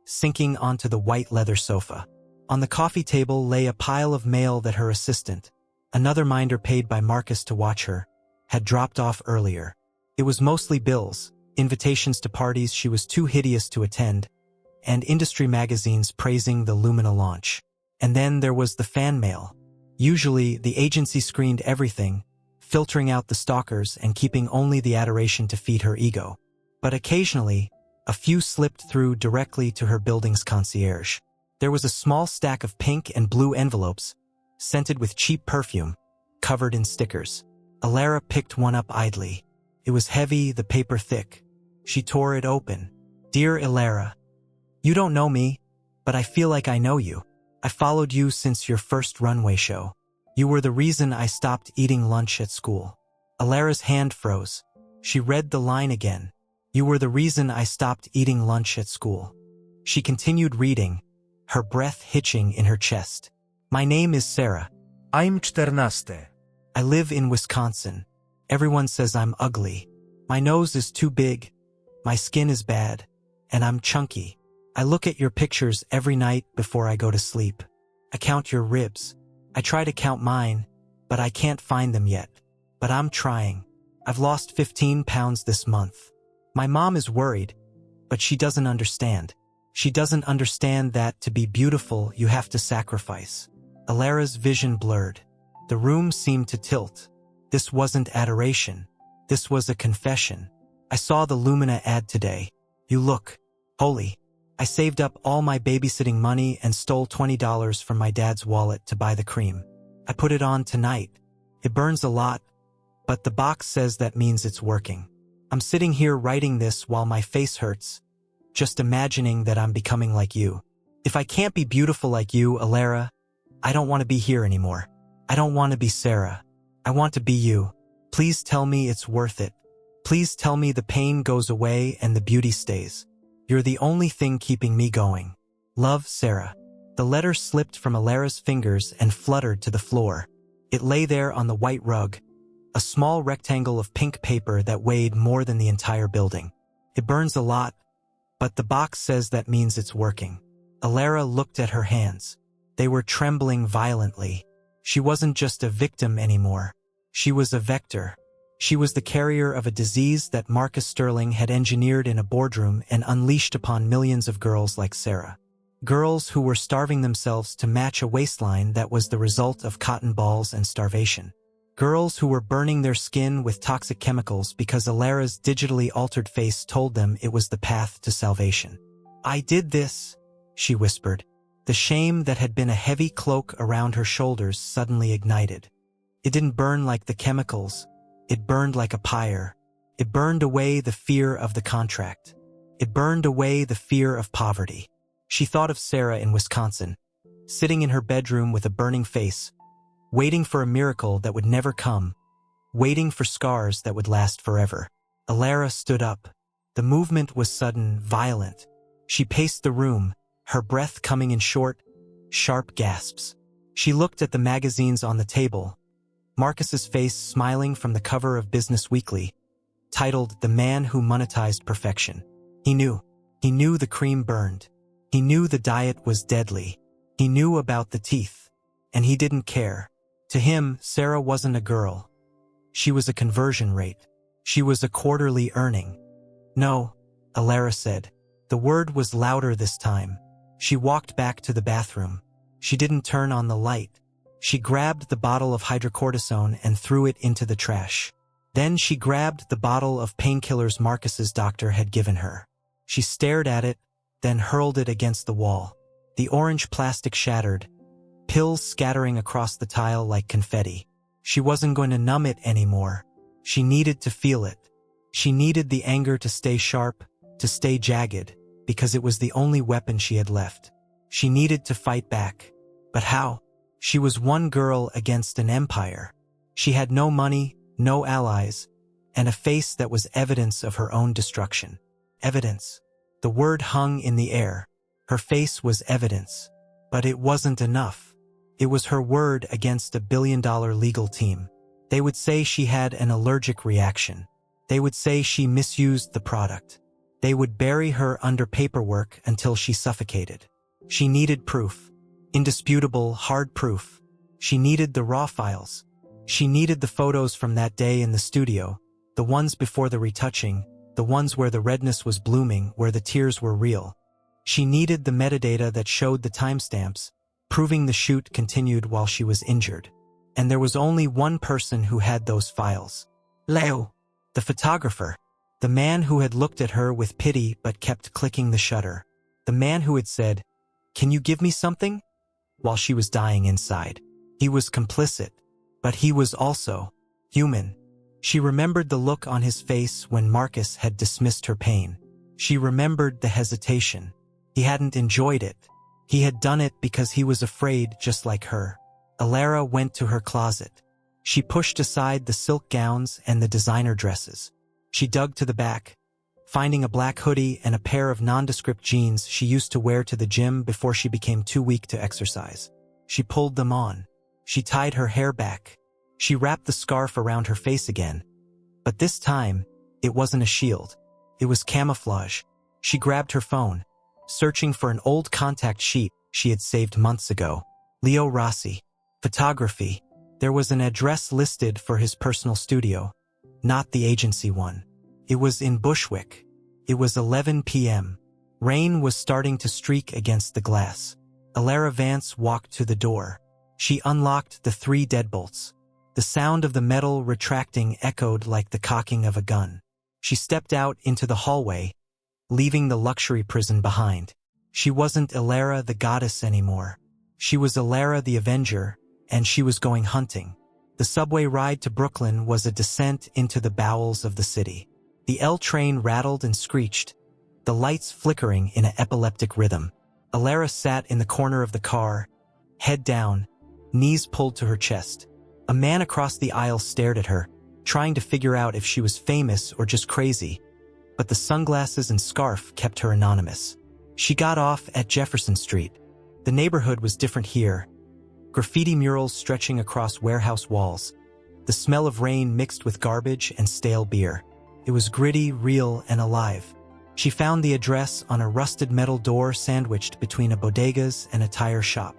sinking onto the white leather sofa. On the coffee table lay a pile of mail that her assistant, another minder paid by Marcus to watch her, had dropped off earlier. It was mostly bills, invitations to parties she was too hideous to attend, and industry magazines praising the Lumina launch. And then there was the fan mail. Usually, the agency screened everything, filtering out the stalkers and keeping only the adoration to feed her ego. But occasionally, a few slipped through directly to her building's concierge. There was a small stack of pink and blue envelopes, scented with cheap perfume, covered in stickers. Elara picked one up idly. It was heavy, the paper thick. She tore it open. "Dear Elara, you don't know me, but I feel like I know you. I followed you since your first runway show. You were the reason I stopped eating lunch at school." Elara's hand froze. She read the line again. "You were the reason I stopped eating lunch at school." She continued reading, her breath hitching in her chest. "My name is Sarah. I'm 14. I live in Wisconsin. Everyone says I'm ugly. My nose is too big. My skin is bad. And I'm chunky. I look at your pictures every night before I go to sleep. I count your ribs. I try to count mine, but I can't find them yet. But I'm trying. I've lost 15 pounds this month. My mom is worried, but she doesn't understand. She doesn't understand that to be beautiful, you have to sacrifice." Elara's vision blurred. The room seemed to tilt. This wasn't adoration. This was a confession. "I saw the Lumina ad today. You look holy. I saved up all my babysitting money and stole $20 from my dad's wallet to buy the cream. I put it on tonight. It burns a lot, but the box says that means it's working. I'm sitting here writing this while my face hurts, just imagining that I'm becoming like you. If I can't be beautiful like you, Elara, I don't want to be here anymore. I don't want to be Sarah. I want to be you. Please tell me it's worth it. Please tell me the pain goes away and the beauty stays. You're the only thing keeping me going. Love, Sarah. The letter slipped from Elara's fingers and fluttered to the floor. It lay there on the white rug, a small rectangle of pink paper that weighed more than the entire building. It burns a lot, but the box says that means it's working. Elara looked at her hands. They were trembling violently. She wasn't just a victim anymore. She was a vector. She was the carrier of a disease that Marcus Sterling had engineered in a boardroom and unleashed upon millions of girls like Sarah. Girls who were starving themselves to match a waistline that was the result of cotton balls and starvation. Girls who were burning their skin with toxic chemicals because Elara's digitally altered face told them it was the path to salvation. I did this, she whispered. The shame that had been a heavy cloak around her shoulders suddenly ignited. It didn't burn like the chemicals. It burned like a pyre. It burned away the fear of the contract. It burned away the fear of poverty. She thought of Sarah in Wisconsin, sitting in her bedroom with a burning face, waiting for a miracle that would never come, waiting for scars that would last forever. Elara stood up. The movement was sudden, violent. She paced the room, her breath coming in short, sharp gasps. She looked at the magazines on the table, Marcus's face smiling from the cover of Business Weekly, titled The Man Who Monetized Perfection. He knew the cream burned. He knew the diet was deadly. He knew about the teeth. And he didn't care. To him, Sarah wasn't a girl. She was a conversion rate. She was a quarterly earning. No, Elara said. The word was louder this time. She walked back to the bathroom. She didn't turn on the light. She grabbed the bottle of hydrocortisone and threw it into the trash. Then she grabbed the bottle of painkillers Marcus's doctor had given her. She stared at it, then hurled it against the wall. The orange plastic shattered, pills scattering across the tile like confetti. She wasn't going to numb it anymore. She needed to feel it. She needed the anger to stay sharp, to stay jagged, because it was the only weapon she had left. She needed to fight back. But how? She was one girl against an empire. She had no money, no allies, and a face that was evidence of her own destruction. Evidence. The word hung in the air. Her face was evidence. But it wasn't enough. It was her word against a billion-dollar legal team. They would say she had an allergic reaction. They would say she misused the product. They would bury her under paperwork until she suffocated. She needed proof. Indisputable, hard proof. She needed the raw files. She needed the photos from that day in the studio, the ones before the retouching, the ones where the redness was blooming, where the tears were real. She needed the metadata that showed the timestamps, proving the shoot continued while she was injured. And there was only one person who had those files. Leo, the photographer. The man who had looked at her with pity but kept clicking the shutter. The man who had said, "Can you give me something?" while she was dying inside. He was complicit, but he was also human. She remembered the look on his face when Marcus had dismissed her pain. She remembered the hesitation. He hadn't enjoyed it. He had done it because he was afraid, just like her. Elara went to her closet. She pushed aside the silk gowns and the designer dresses. She dug to the back, finding a black hoodie and a pair of nondescript jeans she used to wear to the gym before she became too weak to exercise. She pulled them on. She tied her hair back. She wrapped the scarf around her face again. But this time, it wasn't a shield. It was camouflage. She grabbed her phone, searching for an old contact sheet she had saved months ago. Leo Rossi. Photography. There was an address listed for his personal studio, not the agency one. It was in Bushwick. It was 11 p.m. Rain was starting to streak against the glass. Elara Vance walked to the door. She unlocked the 3 deadbolts. The sound of the metal retracting echoed like the cocking of a gun. She stepped out into the hallway, leaving the luxury prison behind. She wasn't Elara the goddess anymore. She was Elara the Avenger, and she was going hunting. The subway ride to Brooklyn was a descent into the bowels of the city. The L train rattled and screeched, the lights flickering in an epileptic rhythm. Elara sat in the corner of the car, head down, knees pulled to her chest. A man across the aisle stared at her, trying to figure out if she was famous or just crazy. But the sunglasses and scarf kept her anonymous. She got off at Jefferson Street. The neighborhood was different here. Graffiti murals stretching across warehouse walls. The smell of rain mixed with garbage and stale beer. It was gritty, real, and alive. She found the address on a rusted metal door sandwiched between a bodegas and a tire shop.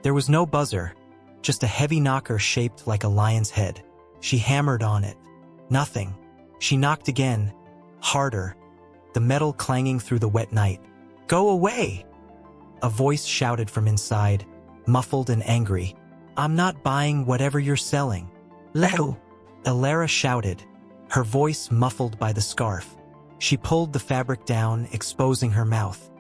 There was no buzzer, just a heavy knocker shaped like a lion's head. She hammered on it. Nothing. She knocked again, harder, the metal clanging through the wet night. "Go away!" A voice shouted from inside, muffled and angry. "I'm not buying whatever you're selling." "Leo!" Elara shouted, her voice muffled by the scarf. She pulled the fabric down, exposing her mouth.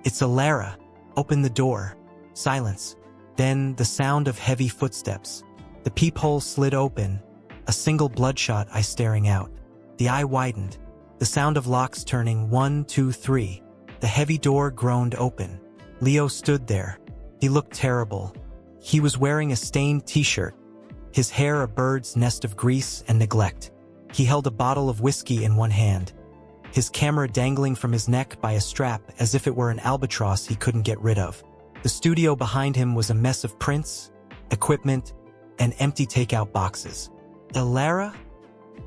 "It's Elara. Open the door." Silence. Then the sound of heavy footsteps. The peephole slid open, a single bloodshot eye staring out. The eye widened. The sound of locks turning 1, 2, 3. The heavy door groaned open. Leo stood there. He looked terrible. He was wearing a stained t-shirt, his hair a bird's nest of grease and neglect. He held a bottle of whiskey in one hand, his camera dangling from his neck by a strap as if it were an albatross he couldn't get rid of. The studio behind him was a mess of prints, equipment, and empty takeout boxes. "Elara?"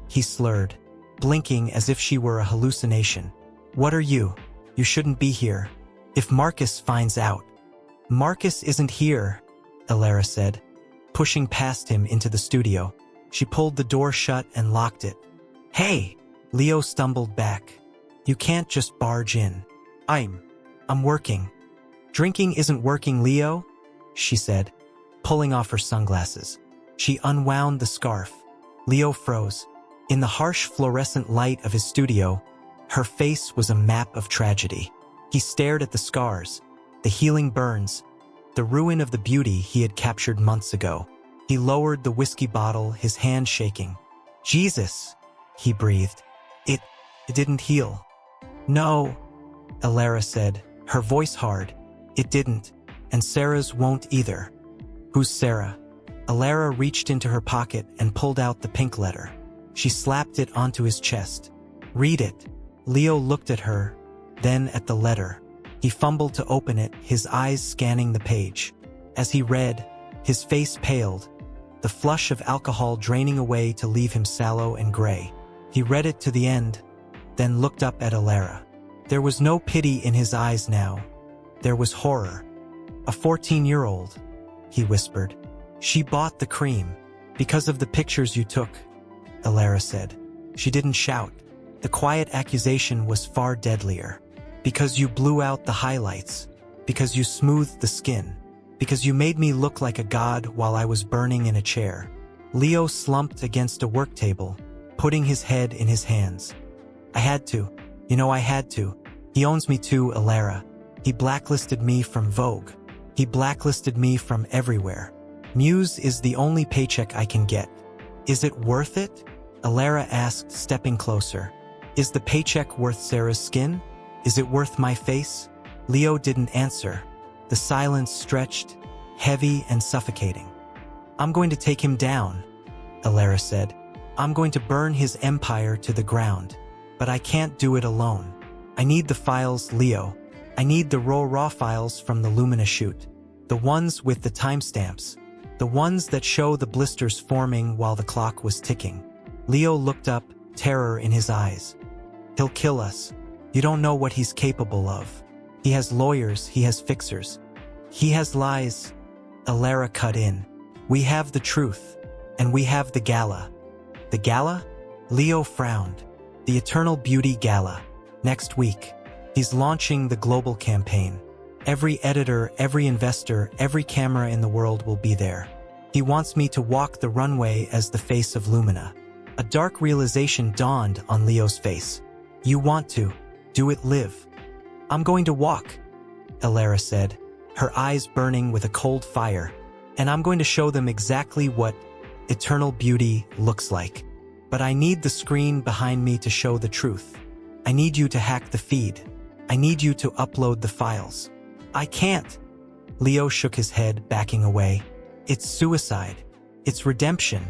He slurred, blinking as if she were a hallucination. "What are you? You shouldn't be here. If Marcus finds out." "Marcus isn't here," Elara said, pushing past him into the studio. She pulled the door shut and locked it. "Hey!" Leo stumbled back. "You can't just barge in." I'm working." "Drinking isn't working, Leo," she said, pulling off her sunglasses. She unwound the scarf. Leo froze. In the harsh fluorescent light of his studio, her face was a map of tragedy. He stared at the scars, the healing burns, the ruin of the beauty he had captured months ago. He lowered the whiskey bottle, his hand shaking. "Jesus," he breathed. It didn't heal." "No," Elara said, her voice hard. "It didn't, and Sarah's won't either." "Who's Sarah?" Elara reached into her pocket and pulled out the pink letter. She slapped it onto his chest. "Read it." Leo looked at her, then at the letter. He fumbled to open it, his eyes scanning the page. As he read, his face paled, the flush of alcohol draining away to leave him sallow and gray. He read it to the end, then looked up at Elara. There was no pity in his eyes now. There was horror. "A 14-year-old, he whispered. "She bought the cream. Because of the pictures you took," Elara said. She didn't shout. The quiet accusation was far deadlier. "Because you blew out the highlights. Because you smoothed the skin. Because you made me look like a god while I was burning in a chair." Leo slumped against a work table, putting his head in his hands. "I had to. I had to. He owns me too, Elara. He blacklisted me from Vogue. He blacklisted me from everywhere. Muse is the only paycheck I can get." "Is it worth it?" Elara asked, stepping closer. "Is the paycheck worth Sarah's skin? Is it worth my face?" Leo didn't answer. The silence stretched, heavy and suffocating. "I'm going to take him down," Elara said. "I'm going to burn his empire to the ground. But I can't do it alone. I need the files, Leo. I need the raw files from the Lumina shoot. The ones with the timestamps. The ones that show the blisters forming while the clock was ticking." Leo looked up, terror in his eyes. "He'll kill us. You don't know what he's capable of. He has lawyers, he has fixers. He has lies." Elara cut in. "We have the truth. And we have the gala." "The gala?" Leo frowned. "The Eternal Beauty Gala. Next week. He's launching the global campaign. Every editor, every investor, every camera in the world will be there. He wants me to walk the runway as the face of Lumina." A dark realization dawned on Leo's face. "You want to. Do it live." "I'm going to walk," Elara said, her eyes burning with a cold fire. "And I'm going to show them exactly what eternal beauty looks like. But I need the screen behind me to show the truth. I need you to hack the feed. I need you to upload the files. I can't. Leo shook his head, backing away. It's suicide. It's redemption,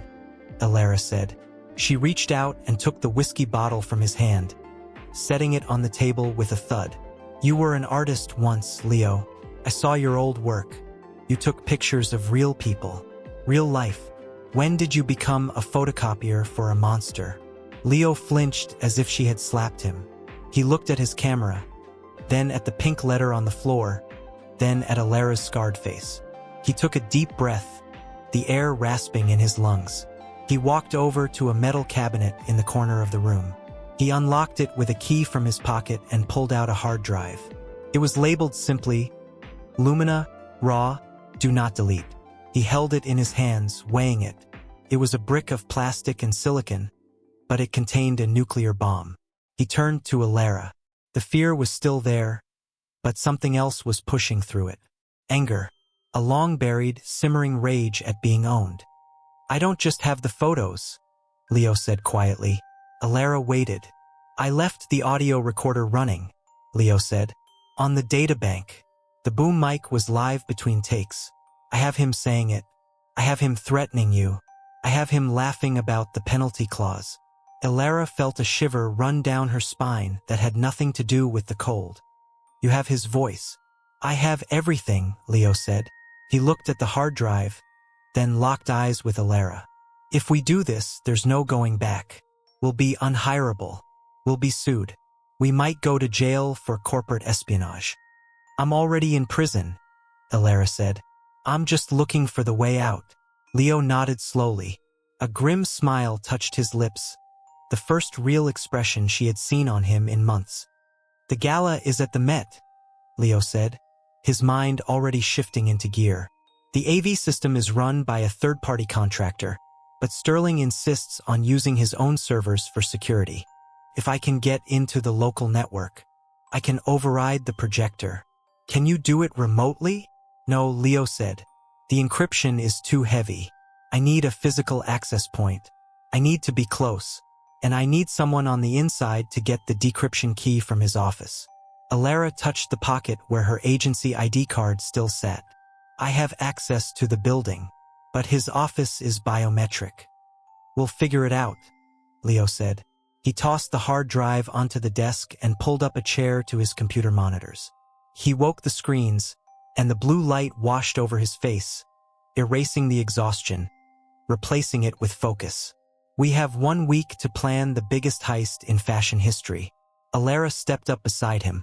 Elara said. She reached out and took the whiskey bottle from his hand, setting it on the table with a thud. You were an artist once, Leo. I saw your old work. You took pictures of real people, real life. When did you become a photocopier for a monster? Leo flinched as if she had slapped him. He looked at his camera, then at the pink letter on the floor, then at Elara's scarred face. He took a deep breath, the air rasping in his lungs. He walked over to a metal cabinet in the corner of the room. He unlocked it with a key from his pocket and pulled out a hard drive. It was labeled simply, Lumina, RAW, Do Not Delete. He held it in his hands, weighing it. It was a brick of plastic and silicon, but it contained a nuclear bomb. He turned to Elara. The fear was still there, but something else was pushing through it. Anger. A long-buried, simmering rage at being owned. I don't just have the photos, Leo said quietly. Elara waited. I left the audio recorder running, Leo said. On the databank. The boom mic was live between takes. I have him saying it. I have him threatening you. I have him laughing about the penalty clause. Elara felt a shiver run down her spine that had nothing to do with the cold. You have his voice. I have everything, Leo said. He looked at the hard drive, then locked eyes with Elara. If we do this, there's no going back. We'll be unhireable. We'll be sued. We might go to jail for corporate espionage. I'm already in prison, Elara said. I'm just looking for the way out. Leo nodded slowly. A grim smile touched his lips, the first real expression she had seen on him in months. The gala is at the Met, Leo said, his mind already shifting into gear. The AV system is run by a third-party contractor, but Sterling insists on using his own servers for security. If I can get into the local network, I can override the projector. Can you do it remotely? No, Leo said. The encryption is too heavy. I need a physical access point. I need to be close. And I need someone on the inside to get the decryption key from his office. Elara touched the pocket where her agency ID card still sat. I have access to the building, but his office is biometric. We'll figure it out, Leo said. He tossed the hard drive onto the desk and pulled up a chair to his computer monitors. He woke the screens, and the blue light washed over his face, erasing the exhaustion, replacing it with focus. We have 1 week to plan the biggest heist in fashion history. Elara stepped up beside him,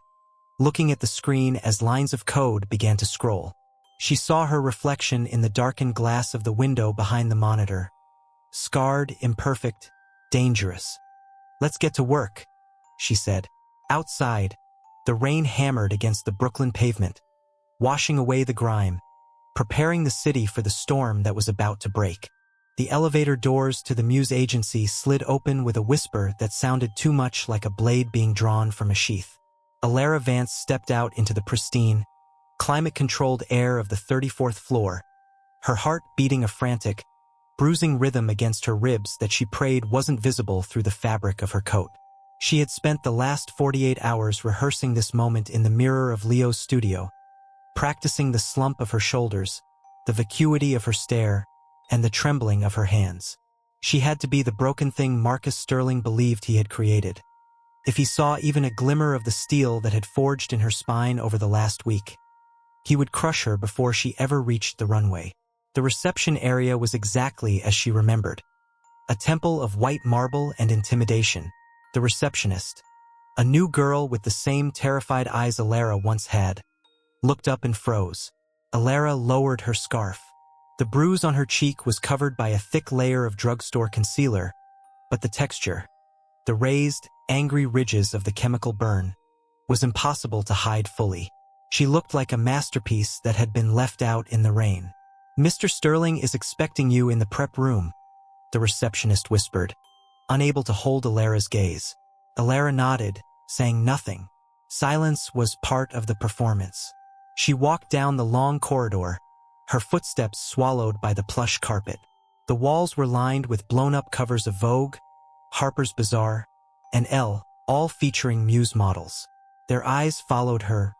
looking at the screen as lines of code began to scroll. She saw her reflection in the darkened glass of the window behind the monitor. Scarred, imperfect, dangerous. Let's get to work, she said. Outside, the rain hammered against the Brooklyn pavement, washing away the grime, preparing the city for the storm that was about to break. The elevator doors to the Muse agency slid open with a whisper that sounded too much like a blade being drawn from a sheath. Elara Vance stepped out into the pristine, climate-controlled air of the 34th floor, her heart beating a frantic, bruising rhythm against her ribs that she prayed wasn't visible through the fabric of her coat. She had spent the last 48 hours rehearsing this moment in the mirror of Leo's studio, practicing the slump of her shoulders, the vacuity of her stare, and the trembling of her hands. She had to be the broken thing Marcus Sterling believed he had created. If he saw even a glimmer of the steel that had forged in her spine over the last week, he would crush her before she ever reached the runway. The reception area was exactly as she remembered. A temple of white marble and intimidation. The receptionist, a new girl with the same terrified eyes Elara once had, looked up and froze. Elara lowered her scarf. The bruise on her cheek was covered by a thick layer of drugstore concealer, but the texture, the raised, angry ridges of the chemical burn, was impossible to hide fully. She looked like a masterpiece that had been left out in the rain. Mr. Sterling is expecting you in the prep room, the receptionist whispered, unable to hold Elara's gaze. Elara nodded, saying nothing. Silence was part of the performance. She walked down the long corridor, her footsteps swallowed by the plush carpet. The walls were lined with blown-up covers of Vogue, Harper's Bazaar, and Elle, all featuring Muse models. Their eyes followed her,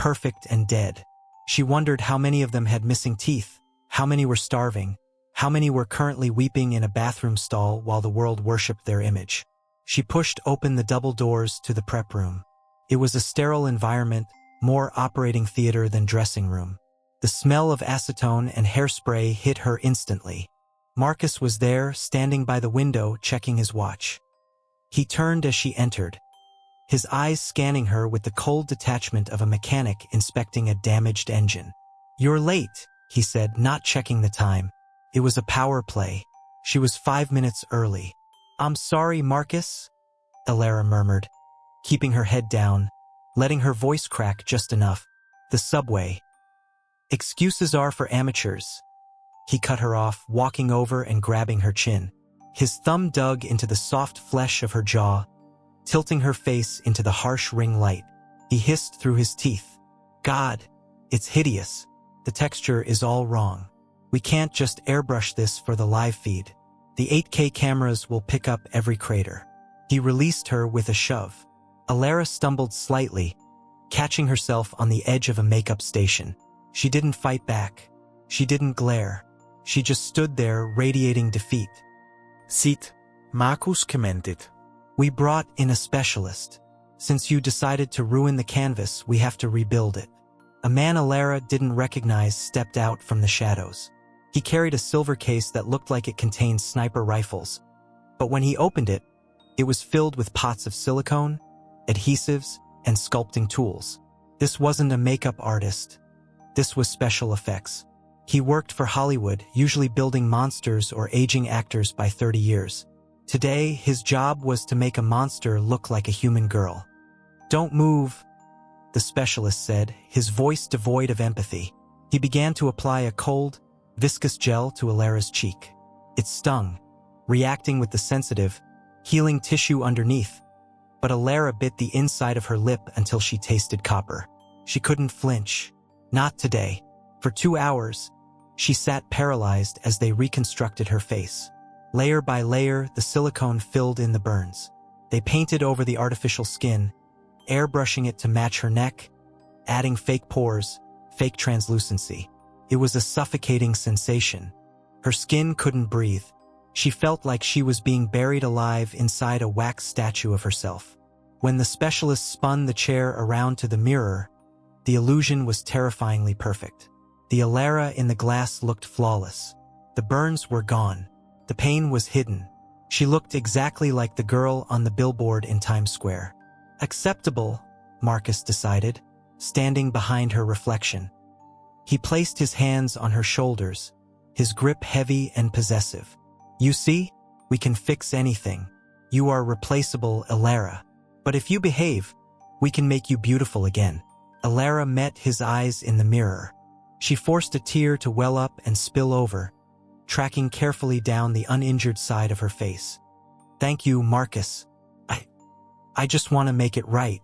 perfect and dead. She wondered how many of them had missing teeth, how many were starving, how many were currently weeping in a bathroom stall while the world worshipped their image. She pushed open the double doors to the prep room. It was a sterile environment, more operating theater than dressing room. The smell of acetone and hairspray hit her instantly. Marcus was there, standing by the window, checking his watch. He turned as she entered, his eyes scanning her with the cold detachment of a mechanic inspecting a damaged engine. "You're late," he said, not checking the time. It was a power play. She was 5 minutes early. "I'm sorry, Marcus," Elara murmured, keeping her head down, letting her voice crack just enough. "The subway." "Excuses are for amateurs." He cut her off, walking over and grabbing her chin. His thumb dug into the soft flesh of her jaw, tilting her face into the harsh ring light. He hissed through his teeth, "God, it's hideous. The texture is all wrong. We can't just airbrush this for the live feed. The 8K cameras will pick up every crater." He released her with a shove. Elara stumbled slightly, catching herself on the edge of a makeup station. She didn't fight back. She didn't glare. She just stood there, radiating defeat. Sit. Marcus commented. "We brought in a specialist. Since you decided to ruin the canvas, we have to rebuild it." A man Elara didn't recognize stepped out from the shadows. He carried a silver case that looked like it contained sniper rifles. But when he opened it, it was filled with pots of silicone, adhesives, and sculpting tools. This wasn't a makeup artist. This was special effects. He worked for Hollywood, usually building monsters or aging actors by 30 years. Today, his job was to make a monster look like a human girl. "Don't move," the specialist said, his voice devoid of empathy. He began to apply a cold, viscous gel to Elara's cheek. It stung, reacting with the sensitive, healing tissue underneath. But Elara bit the inside of her lip until she tasted copper. She couldn't flinch. Not today. For 2 hours, she sat paralyzed as they reconstructed her face. Layer by layer, the silicone filled in the burns. They painted over the artificial skin, airbrushing it to match her neck, adding fake pores, fake translucency. It was a suffocating sensation. Her skin couldn't breathe. She felt like she was being buried alive inside a wax statue of herself. When the specialist spun the chair around to the mirror, the illusion was terrifyingly perfect. The Elara in the glass looked flawless. The burns were gone. The pain was hidden. She looked exactly like the girl on the billboard in Times Square. Acceptable, Marcus decided, standing behind her reflection. He placed his hands on her shoulders, his grip heavy and possessive. "You see, we can fix anything. You are replaceable, Elara. But if you behave, we can make you beautiful again." Elara met his eyes in the mirror. She forced a tear to well up and spill over, tracking carefully down the uninjured side of her face. "Thank you, Marcus. I just want to make it right."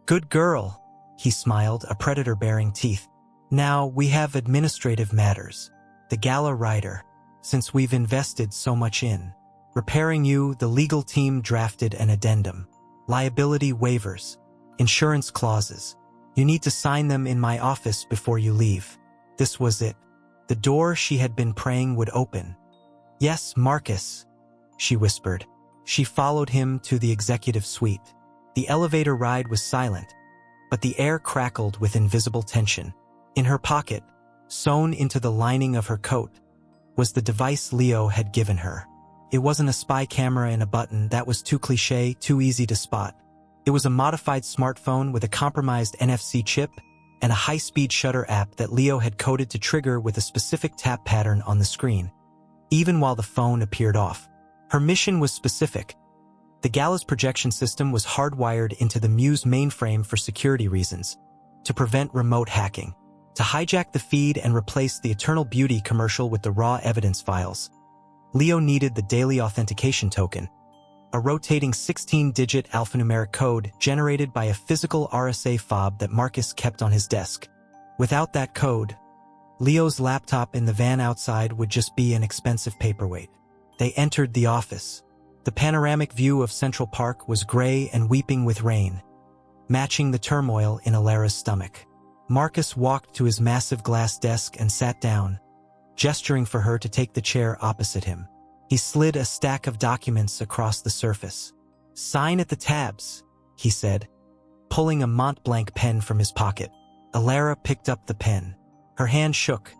"Good girl," he smiled, a predator baring teeth. "Now we have administrative matters. The gala rider, since we've invested so much in repairing you, the legal team drafted an addendum. Liability waivers, insurance clauses. You need to sign them in my office before you leave." This was it. The door she had been praying would open. "Yes, Marcus," she whispered. She followed him to the executive suite. The elevator ride was silent, but the air crackled with invisible tension. In her pocket, sewn into the lining of her coat, was the device Leo had given her. It wasn't a spy camera and a button. That was too cliché, too easy to spot. It was a modified smartphone with a compromised NFC chip and a high-speed shutter app that Leo had coded to trigger with a specific tap pattern on the screen, even while the phone appeared off. Her mission was specific. The Gala's projection system was hardwired into the Muse mainframe for security reasons, to prevent remote hacking, to hijack the feed and replace the Eternal Beauty commercial with the raw evidence files. Leo needed the daily authentication token, a rotating 16-digit alphanumeric code generated by a physical RSA fob that Marcus kept on his desk. Without that code, Leo's laptop in the van outside would just be an expensive paperweight. They entered the office. The panoramic view of Central Park was gray and weeping with rain, matching the turmoil in Elara's stomach. Marcus walked to his massive glass desk and sat down, gesturing for her to take the chair opposite him. He slid a stack of documents across the surface. "Sign at the tabs," he said, pulling a Montblanc pen from his pocket. Elara picked up the pen. Her hand shook.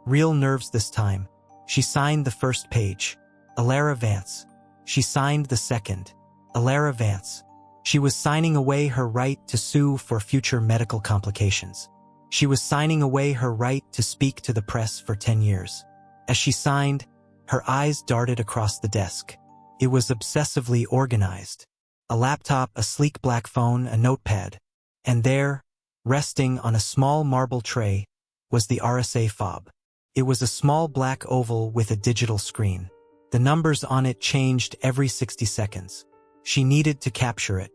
Real nerves this time. She signed the first page. Elara Vance. She signed the second. Elara Vance. She was signing away her right to sue for future medical complications. She was signing away her right to speak to the press for 10 years. As she signed, her eyes darted across the desk. It was obsessively organized. A laptop, a sleek black phone, a notepad. And there, resting on a small marble tray, was the RSA fob. It was a small black oval with a digital screen. The numbers on it changed every 60 seconds. She needed to capture it.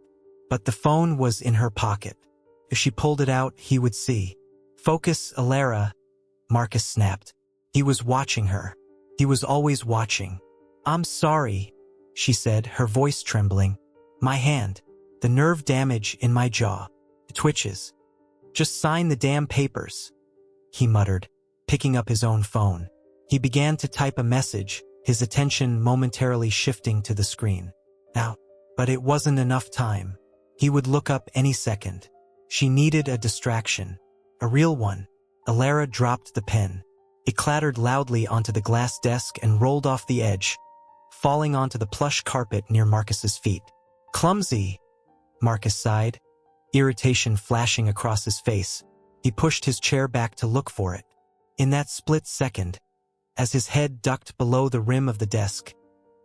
But the phone was in her pocket. If she pulled it out, he would see. "Focus, Elara," Marcus snapped. He was watching her. He was always watching. "I'm sorry," she said, her voice trembling. "My hand. The nerve damage in my jaw. It twitches. Just sign the damn papers," he muttered, picking up his own phone. He began to type a message, his attention momentarily shifting to the screen. Now, but it wasn't enough time. He would look up any second. She needed a distraction. A real one. Elara dropped the pen. It clattered loudly onto the glass desk and rolled off the edge, falling onto the plush carpet near Marcus's feet. "Clumsy," Marcus sighed, irritation flashing across his face. He pushed his chair back to look for it. In that split second, as his head ducked below the rim of the desk,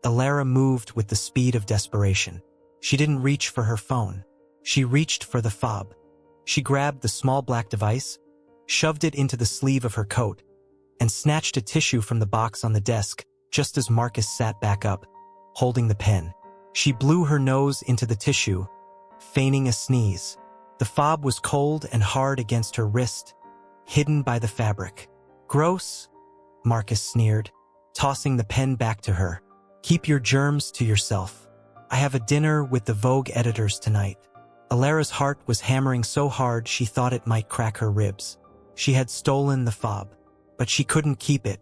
Elara moved with the speed of desperation. She didn't reach for her phone. She reached for the fob. She grabbed the small black device, shoved it into the sleeve of her coat, and snatched a tissue from the box on the desk just as Marcus sat back up, holding the pen. She blew her nose into the tissue, feigning a sneeze. The fob was cold and hard against her wrist, hidden by the fabric. "Gross," Marcus sneered, tossing the pen back to her. "Keep your germs to yourself. I have a dinner with the Vogue editors tonight." Elara's heart was hammering so hard she thought it might crack her ribs. She had stolen the fob, but she couldn't keep it.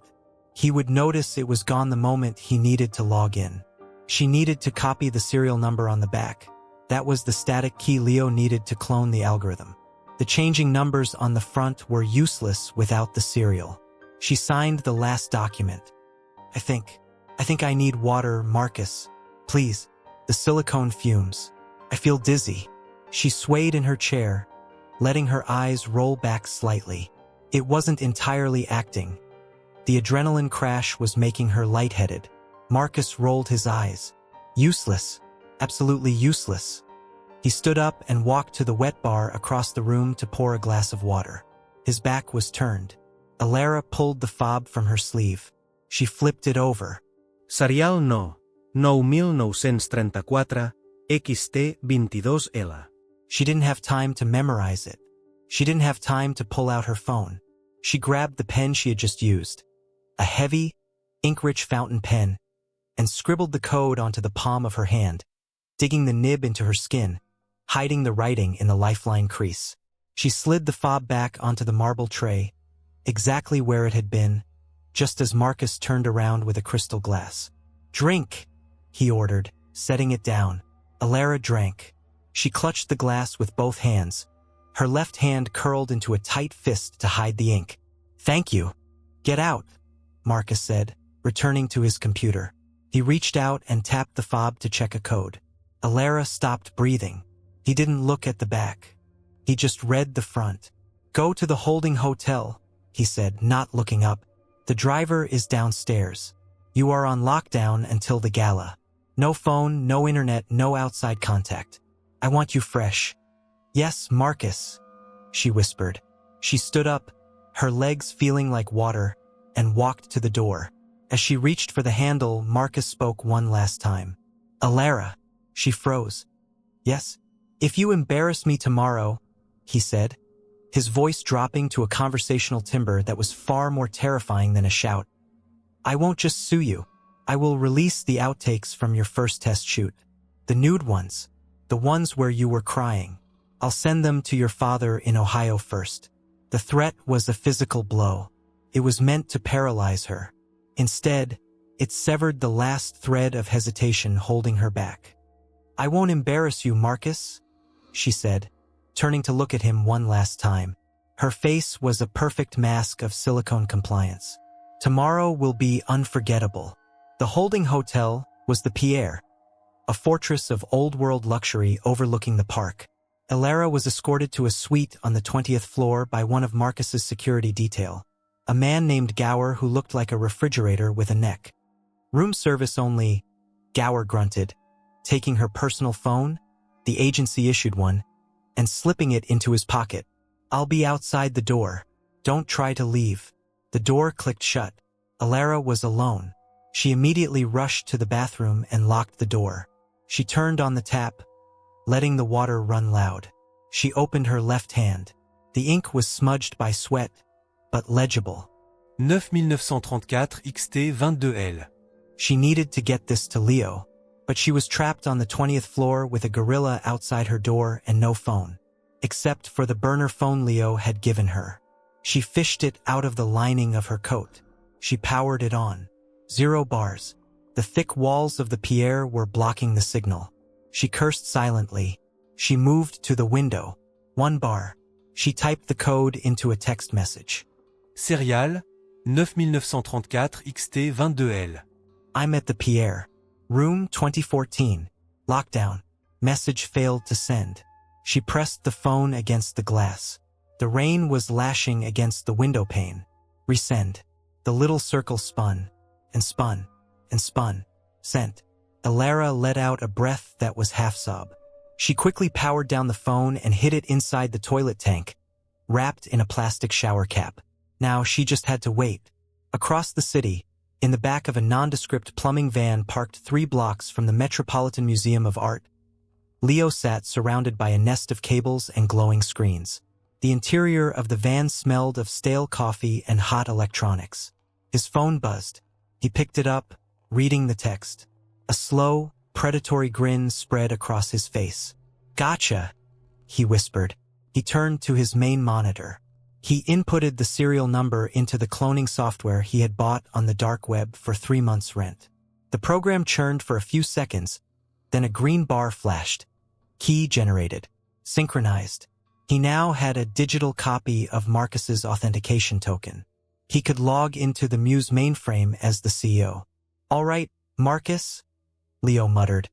He would notice it was gone the moment he needed to log in. She needed to copy the serial number on the back. That was the static key Leo needed to clone the algorithm. The changing numbers on the front were useless without the serial. She signed the last document. I think I need water, Marcus. Please. The silicone fumes. I feel dizzy." She swayed in her chair, letting her eyes roll back slightly. It wasn't entirely acting. The adrenaline crash was making her lightheaded. Marcus rolled his eyes. Useless. Absolutely useless. He stood up and walked to the wet bar across the room to pour a glass of water. His back was turned. Elara pulled the fob from her sleeve. She flipped it over. Serial no. 9934 XT22L. She didn't have time to memorize it. She didn't have time to pull out her phone. She grabbed the pen she had just used, a heavy, ink-rich fountain pen, and scribbled the code onto the palm of her hand, digging the nib into her skin, hiding the writing in the lifeline crease. She slid the fob back onto the marble tray, exactly where it had been, just as Marcus turned around with a crystal glass. "Drink," he ordered, setting it down. Elara drank. She clutched the glass with both hands, her left hand curled into a tight fist to hide the ink. "Thank you." "Get out," Marcus said, returning to his computer. He reached out and tapped the fob to check a code. Elara stopped breathing. He didn't look at the back. He just read the front. "Go to the holding hotel," he said, not looking up. "The driver is downstairs. You are on lockdown until the gala. No phone, no internet, no outside contact. I want you fresh." "Yes, Marcus," she whispered. She stood up, her legs feeling like water, and walked to the door. As she reached for the handle, Marcus spoke one last time. "Elara." She froze. "Yes?" "If you embarrass me tomorrow," he said, his voice dropping to a conversational timbre that was far more terrifying than a shout, "I won't just sue you. I will release the outtakes from your first test shoot. The nude ones. The ones where you were crying. I'll send them to your father in Ohio first. The threat was a physical blow. It was meant to paralyze her. Instead, it severed the last thread of hesitation holding her back. "I won't embarrass you, Marcus," she said, turning to look at him one last time. Her face was a perfect mask of silicone compliance. "Tomorrow will be unforgettable." The holding hotel was the Pierre, a fortress of old-world luxury overlooking the park. Elara was escorted to a suite on the 20th floor by one of Marcus's security detail, a man named Gower who looked like a refrigerator with a neck. "Room service only," Gower grunted, taking her personal phone, the agency issued one, and slipping it into his pocket. "I'll be outside the door. Don't try to leave." The door clicked shut. Elara was alone. She immediately rushed to the bathroom and locked the door. She turned on the tap, letting the water run loud. She opened her left hand. The ink was smudged by sweat, but legible. 9934 XT 22L. She needed to get this to Leo, but she was trapped on the 20th floor with a gorilla outside her door and no phone, except for the burner phone Leo had given her. She fished it out of the lining of her coat. She powered it on. 0 bars. The thick walls of the Pierre were blocking the signal. She cursed silently. She moved to the window. 1 bar. She typed the code into a text message. Serial 9934 XT 22L. "I'm at the Pierre. Room 2014. Lockdown." Message failed to send. She pressed the phone against the glass. The rain was lashing against the window pane. Resend. The little circle spun, and spun, and spun. Sent. Elara let out a breath that was half-sob. She quickly powered down the phone and hid it inside the toilet tank, wrapped in a plastic shower cap. Now she just had to wait. Across the city, in the back of a nondescript plumbing van parked 3 blocks from the Metropolitan Museum of Art, Leo sat surrounded by a nest of cables and glowing screens. The interior of the van smelled of stale coffee and hot electronics. His phone buzzed. He picked it up, reading the text. A slow, predatory grin spread across his face. "Gotcha," he whispered. He turned to his main monitor. He inputted the serial number into the cloning software he had bought on the dark web for 3 months' rent. The program churned for a few seconds, then a green bar flashed. Key generated. Synchronized. He now had a digital copy of Marcus's authentication token. He could log into the Muse mainframe as the CEO. "All right, Marcus," Leo muttered,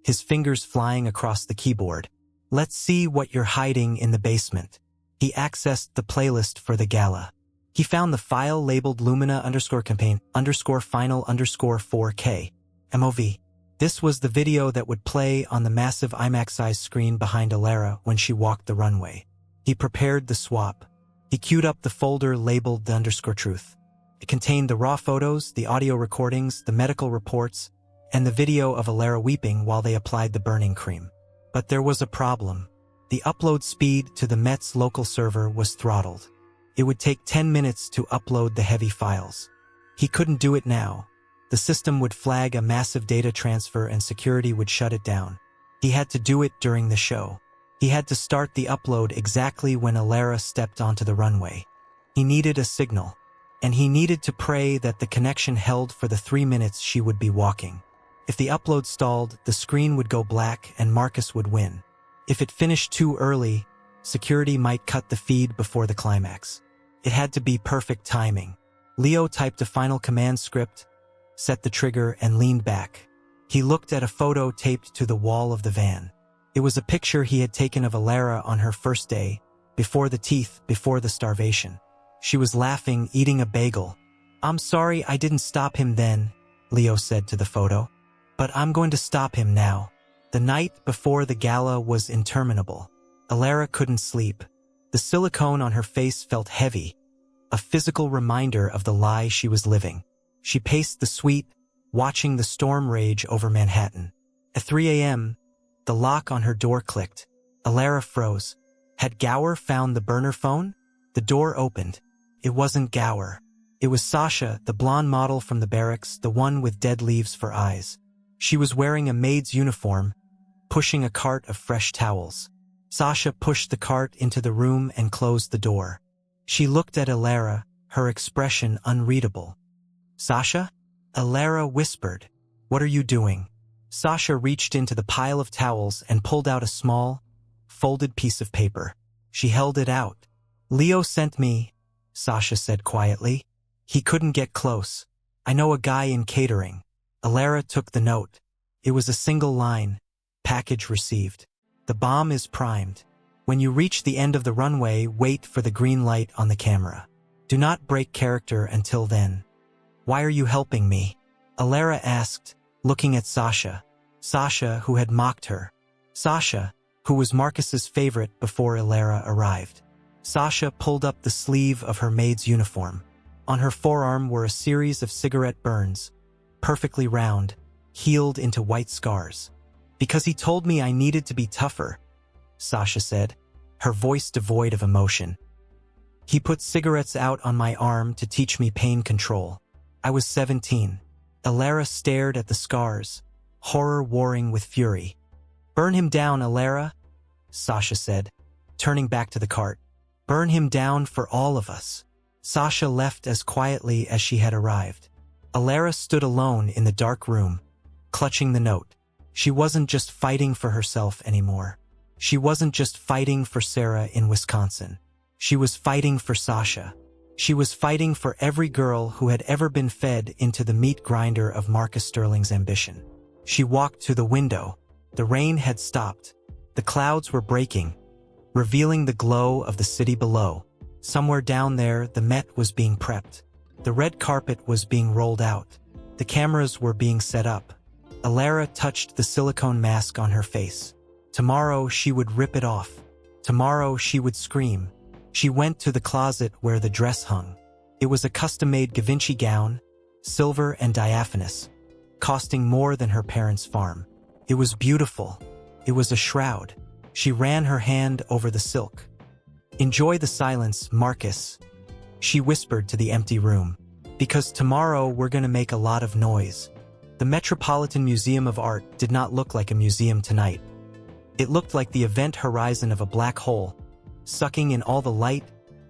his fingers flying across the keyboard. "Let's see what you're hiding in the basement." He accessed the playlist for the gala. He found the file labeled Lumina_campaign_final_4K MOV. This was the video that would play on the massive IMAX-sized screen behind Elara when she walked the runway. He prepared the swap. He queued up the folder labeled the_truth. It contained the raw photos, the audio recordings, the medical reports, and the video of Elara weeping while they applied the burning cream. But there was a problem. The upload speed to the Met's local server was throttled. It would take 10 minutes to upload the heavy files. He couldn't do it now. The system would flag a massive data transfer and security would shut it down. He had to do it during the show. He had to start the upload exactly when Elara stepped onto the runway. He needed a signal, and he needed to pray that the connection held for the 3 minutes she would be walking. If the upload stalled, the screen would go black and Marcus would win. If it finished too early, security might cut the feed before the climax. It had to be perfect timing. Leo typed a final command script, set the trigger, and leaned back. He looked at a photo taped to the wall of the van. It was a picture he had taken of Elara on her first day, before the teeth, before the starvation. She was laughing, eating a bagel. "I'm sorry I didn't stop him then," Leo said to the photo. "But I'm going to stop him now." The night before the gala was interminable. Elara couldn't sleep. The silicone on her face felt heavy, a physical reminder of the lie she was living. She paced the suite, watching the storm rage over Manhattan. At 3 a.m., the lock on her door clicked. Elara froze. Had Gower found the burner phone? The door opened. It wasn't Gower. It was Sasha, the blonde model from the barracks, the one with dead leaves for eyes. She was wearing a maid's uniform, pushing a cart of fresh towels. Sasha pushed the cart into the room and closed the door. She looked at Elara, her expression unreadable. "Sasha?" Elara whispered. "What are you doing?" Sasha reached into the pile of towels and pulled out a small, folded piece of paper. She held it out. "Leo sent me," Sasha said quietly. "He couldn't get close. I know a guy in catering." Elara took the note. It was a single line. "Package received. The bomb is primed. When you reach the end of the runway, wait for the green light on the camera. Do not break character until then." "Why are you helping me?" Elara asked, looking at Sasha. Sasha, who had mocked her. Sasha, who was Marcus's favorite before Elara arrived. Sasha pulled up the sleeve of her maid's uniform. On her forearm were a series of cigarette burns, perfectly round, healed into white scars. "Because he told me I needed to be tougher," Sasha said, her voice devoid of emotion. "He put cigarettes out on my arm to teach me pain control. I was 17. Elara stared at the scars, horror warring with fury. "Burn him down, Elara," Sasha said, turning back to the cart. "Burn him down for all of us." Sasha left as quietly as she had arrived. Elara stood alone in the dark room, clutching the note. She wasn't just fighting for herself anymore. She wasn't just fighting for Sarah in Wisconsin. She was fighting for Sasha. She was fighting for every girl who had ever been fed into the meat grinder of Marcus Sterling's ambition. She walked to the window. The rain had stopped. The clouds were breaking, revealing the glow of the city below. Somewhere down there, the Met was being prepped. The red carpet was being rolled out. The cameras were being set up. Elara touched the silicone mask on her face. Tomorrow she would rip it off. Tomorrow she would scream. She went to the closet where the dress hung. It was a custom-made Givenchy gown, silver and diaphanous, costing more than her parents' farm. It was beautiful. It was a shroud. She ran her hand over the silk. "Enjoy the silence, Marcus," she whispered to the empty room. "Because tomorrow we're gonna make a lot of noise." The Metropolitan Museum of Art did not look like a museum tonight. It looked like the event horizon of a black hole, sucking in all the light,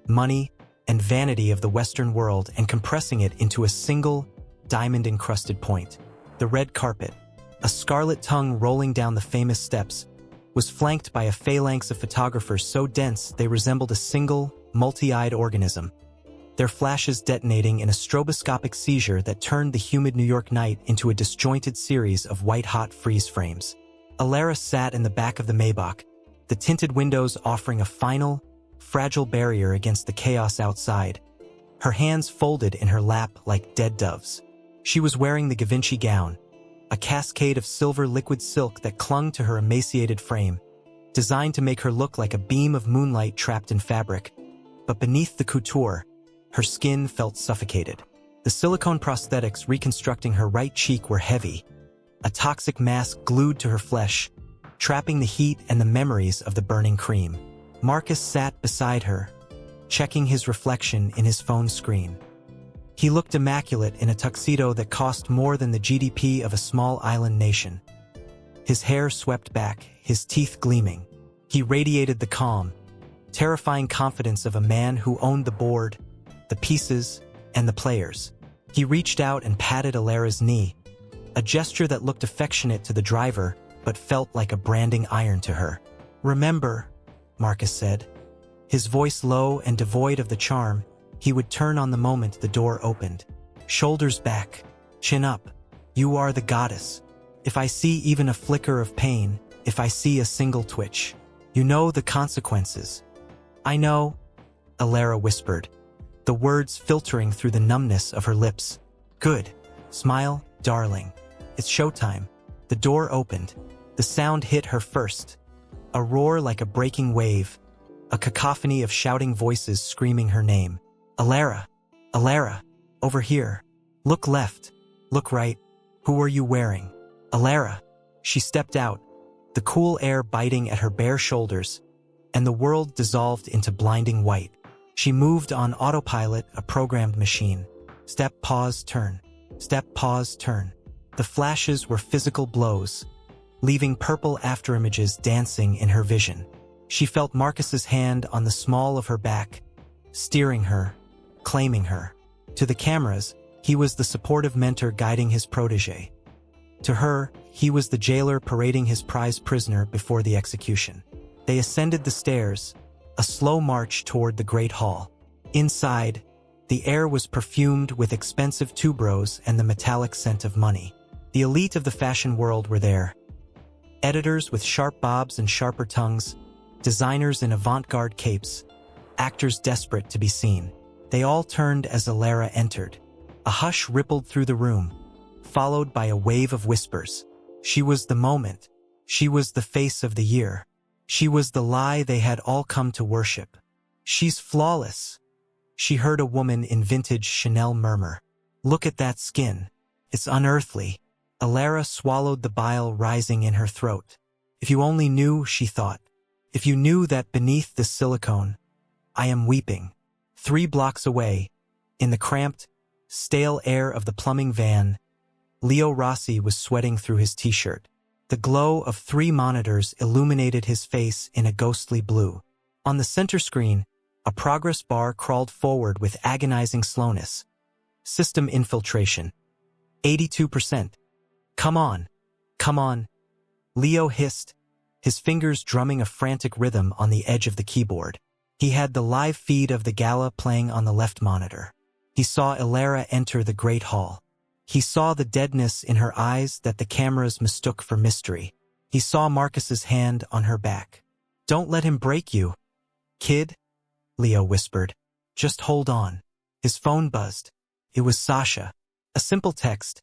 money, and vanity of the Western world and compressing it into a single, diamond-encrusted point. The red carpet, a scarlet tongue rolling down the famous steps, was flanked by a phalanx of photographers so dense they resembled a single, multi-eyed organism, their flashes detonating in a stroboscopic seizure that turned the humid New York night into a disjointed series of white-hot freeze frames. Elara sat in the back of the Maybach, the tinted windows offering a final, fragile barrier against the chaos outside, her hands folded in her lap like dead doves. She was wearing the Givenchy gown, a cascade of silver liquid silk that clung to her emaciated frame, designed to make her look like a beam of moonlight trapped in fabric. But beneath the couture, her skin felt suffocated. The silicone prosthetics reconstructing her right cheek were heavy, a toxic mask glued to her flesh, trapping the heat and the memories of the burning cream. Marcus sat beside her, checking his reflection in his phone screen. He looked immaculate in a tuxedo that cost more than the GDP of a small island nation. His hair swept back, his teeth gleaming. He radiated the calm, terrifying confidence of a man who owned the board, the pieces, and the players. He reached out and patted Elara's knee, a gesture that looked affectionate to the driver but felt like a branding iron to her. "Remember," Marcus said, his voice low and devoid of the charm he would turn on the moment the door opened. "Shoulders back, chin up. You are the goddess. If I see even a flicker of pain, if I see a single twitch, you know the consequences." "I know," Elara whispered, the words filtering through the numbness of her lips. "Good. Smile, darling. It's showtime." The door opened. The sound hit her first. A roar like a breaking wave, a cacophony of shouting voices screaming her name. "Elara! Elara! Over here! Look left! Look right! Who are you wearing?" "Elara!" She stepped out, the cool air biting at her bare shoulders, and the world dissolved into blinding white. She moved on autopilot, a programmed machine. Step, pause, turn. Step, pause, turn. The flashes were physical blows, leaving purple afterimages dancing in her vision. She felt Marcus's hand on the small of her back, steering her, claiming her. To the cameras, he was the supportive mentor guiding his protege. To her, he was the jailer parading his prize prisoner before the execution. They ascended the stairs, a slow march toward the great hall. Inside, the air was perfumed with expensive tuberose and the metallic scent of money. The elite of the fashion world were there. Editors with sharp bobs and sharper tongues, designers in avant-garde capes, actors desperate to be seen. They all turned as Elara entered. A hush rippled through the room, followed by a wave of whispers. She was the moment. She was the face of the year. She was the lie they had all come to worship. She's flawless. She heard a woman in vintage Chanel murmur. Look at that skin. It's unearthly. Elara swallowed the bile rising in her throat. If you only knew, she thought. If you knew that beneath the silicone, I am weeping. 3 blocks away, in the cramped, stale air of the plumbing van, Leo Rossi was sweating through his t-shirt. The glow of 3 monitors illuminated his face in a ghostly blue. On the center screen, a progress bar crawled forward with agonizing slowness. System infiltration. 82%. Come on. Come on. Leo hissed, his fingers drumming a frantic rhythm on the edge of the keyboard. He had the live feed of the gala playing on the left monitor. He saw Elara enter the great hall. He saw the deadness in her eyes that the cameras mistook for mystery. He saw Marcus's hand on her back. Don't let him break you, kid, Leo whispered. Just hold on. His phone buzzed. It was Sasha. A simple text.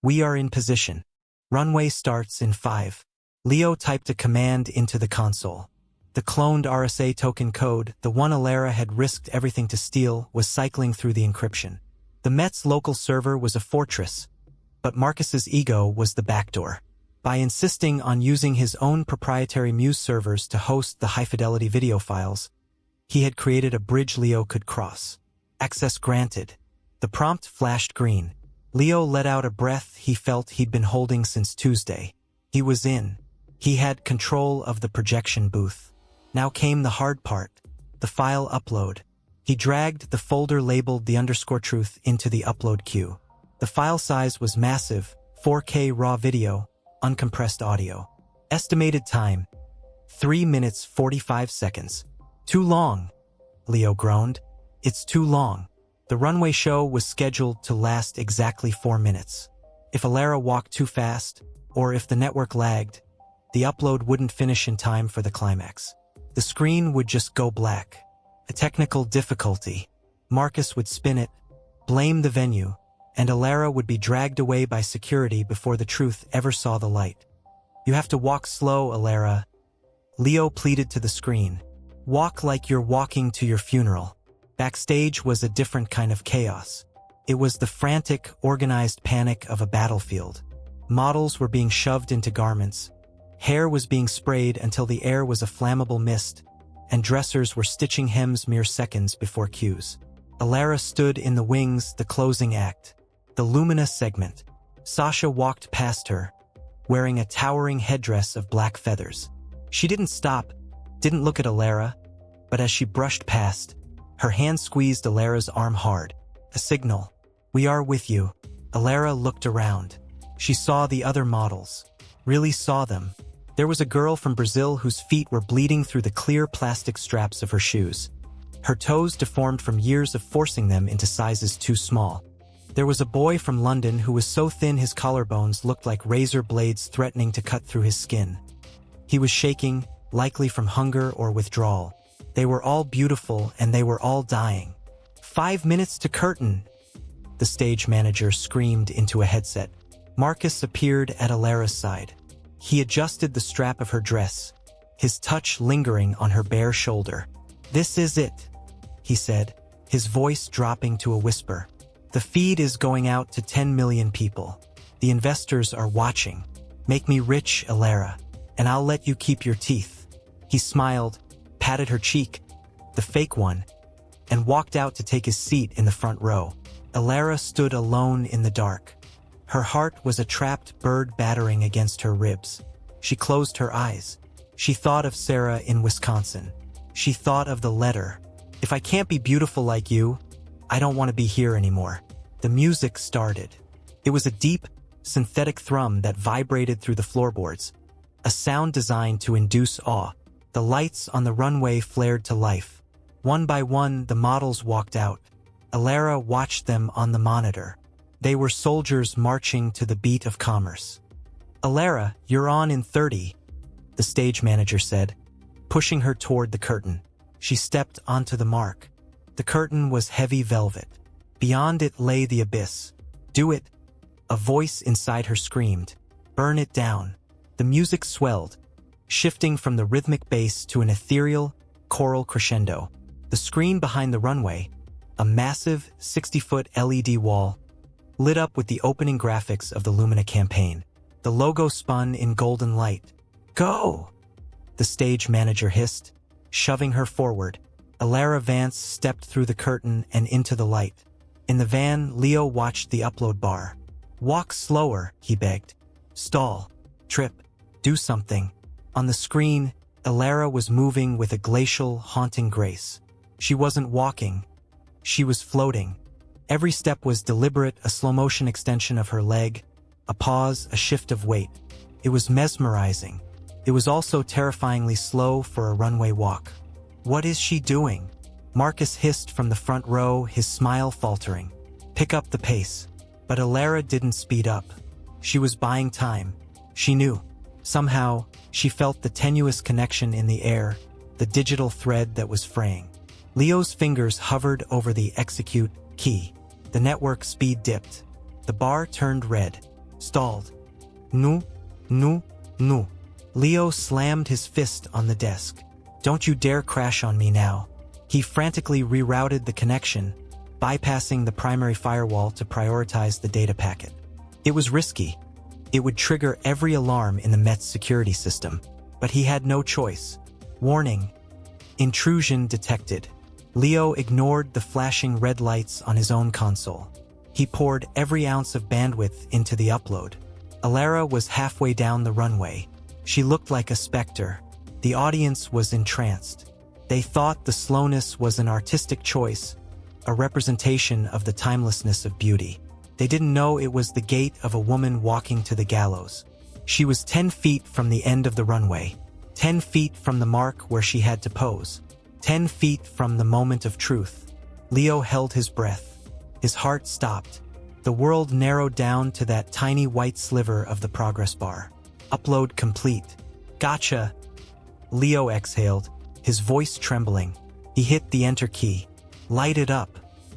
We are in position. Runway starts in 5. Leo typed a command into the console. The cloned RSA token code, the one Elara had risked everything to steal, was cycling through the encryption. The Met's local server was a fortress, but Marcus's ego was the backdoor. By insisting on using his own proprietary Muse servers to host the high-fidelity video files, he had created a bridge Leo could cross. Access granted. The prompt flashed green. Leo let out a breath he felt he'd been holding since Tuesday. He was in. He had control of the projection booth. Now came the hard part, the file upload. He dragged the folder labeled the _truth into the upload queue. The file size was massive, 4K raw video, uncompressed audio. Estimated time, 3 minutes 45 seconds. Too long, Leo groaned. It's too long. The runway show was scheduled to last exactly 4 minutes. If Elara walked too fast, or if the network lagged, the upload wouldn't finish in time for the climax. The screen would just go black. A technical difficulty. Marcus would spin it, blame the venue, and Elara would be dragged away by security before the truth ever saw the light. You have to walk slow, Elara. Leo pleaded to the screen. Walk like you're walking to your funeral. Backstage was a different kind of chaos. It was the frantic, organized panic of a battlefield. Models were being shoved into garments. Hair was being sprayed until the air was a flammable mist, and dressers were stitching hems mere seconds before cues. Elara stood in the wings, the closing act, the luminous segment. Sasha walked past her, wearing a towering headdress of black feathers. She didn't stop, didn't look at Elara, but as she brushed past, her hand squeezed Elara's arm hard. A signal. We are with you. Elara looked around. She saw the other models. Really saw them. There was a girl from Brazil whose feet were bleeding through the clear plastic straps of her shoes. Her toes deformed from years of forcing them into sizes too small. There was a boy from London who was so thin his collarbones looked like razor blades threatening to cut through his skin. He was shaking, likely from hunger or withdrawal. They were all beautiful and they were all dying. 5 minutes to curtain, the stage manager screamed into a headset. Marcus appeared at Elara's side. He adjusted the strap of her dress, his touch lingering on her bare shoulder. This is it, he said, his voice dropping to a whisper. The feed is going out to 10 million people. The investors are watching. Make me rich, Elara, and I'll let you keep your teeth. He smiled, patted her cheek, the fake one, and walked out to take his seat in the front row. Elara stood alone in the dark. Her heart was a trapped bird battering against her ribs. She closed her eyes. She thought of Sarah in Wisconsin. She thought of the letter, If I can't be beautiful like you, I don't want to be here anymore. The music started. It was a deep, synthetic thrum that vibrated through the floorboards, a sound designed to induce awe. The lights on the runway flared to life. One by one, the models walked out. Elara watched them on the monitor. They were soldiers marching to the beat of commerce. "Elara, you're on in 30, the stage manager said, pushing her toward the curtain. She stepped onto the mark. The curtain was heavy velvet. Beyond it lay the abyss. "Do it," a voice inside her screamed. "Burn it down." The music swelled, shifting from the rhythmic bass to an ethereal, choral crescendo. The screen behind the runway, a massive 60-foot LED wall, lit up with the opening graphics of the Lumina campaign. The logo spun in golden light. "Go!" the stage manager hissed, shoving her forward. Elara Vance stepped through the curtain and into the light. In the van, Leo watched the upload bar. "Walk slower," he begged. "Stall. Trip. Do something." On the screen, Elara was moving with a glacial, haunting grace. She wasn't walking. She was floating. Every step was deliberate, a slow-motion extension of her leg, a pause, a shift of weight. It was mesmerizing. It was also terrifyingly slow for a runway walk. "What is she doing?" Marcus hissed from the front row, his smile faltering. "Pick up the pace." But Elara didn't speed up. She was buying time. She knew. Somehow, she felt the tenuous connection in the air, the digital thread that was fraying. Leo's fingers hovered over the execute key. The network speed dipped. The bar turned red. Stalled. "No, no, no." Leo slammed his fist on the desk. "Don't you dare crash on me now." He frantically rerouted the connection, bypassing the primary firewall to prioritize the data packet. It was risky. It would trigger every alarm in the Met's security system, but he had no choice. Warning. Intrusion detected. Leo ignored the flashing red lights on his own console. He poured every ounce of bandwidth into the upload. Elara was halfway down the runway. She looked like a specter. The audience was entranced. They thought the slowness was an artistic choice, a representation of the timelessness of beauty. They didn't know it was the gait of a woman walking to the gallows. She was 10 feet from the end of the runway, 10 feet from the mark where she had to pose, 10 feet from the moment of truth. Leo held his breath. His heart stopped. The world narrowed down to that tiny white sliver of the progress bar. Upload complete. "Gotcha." Leo exhaled, his voice trembling. He hit the enter key. Light it up.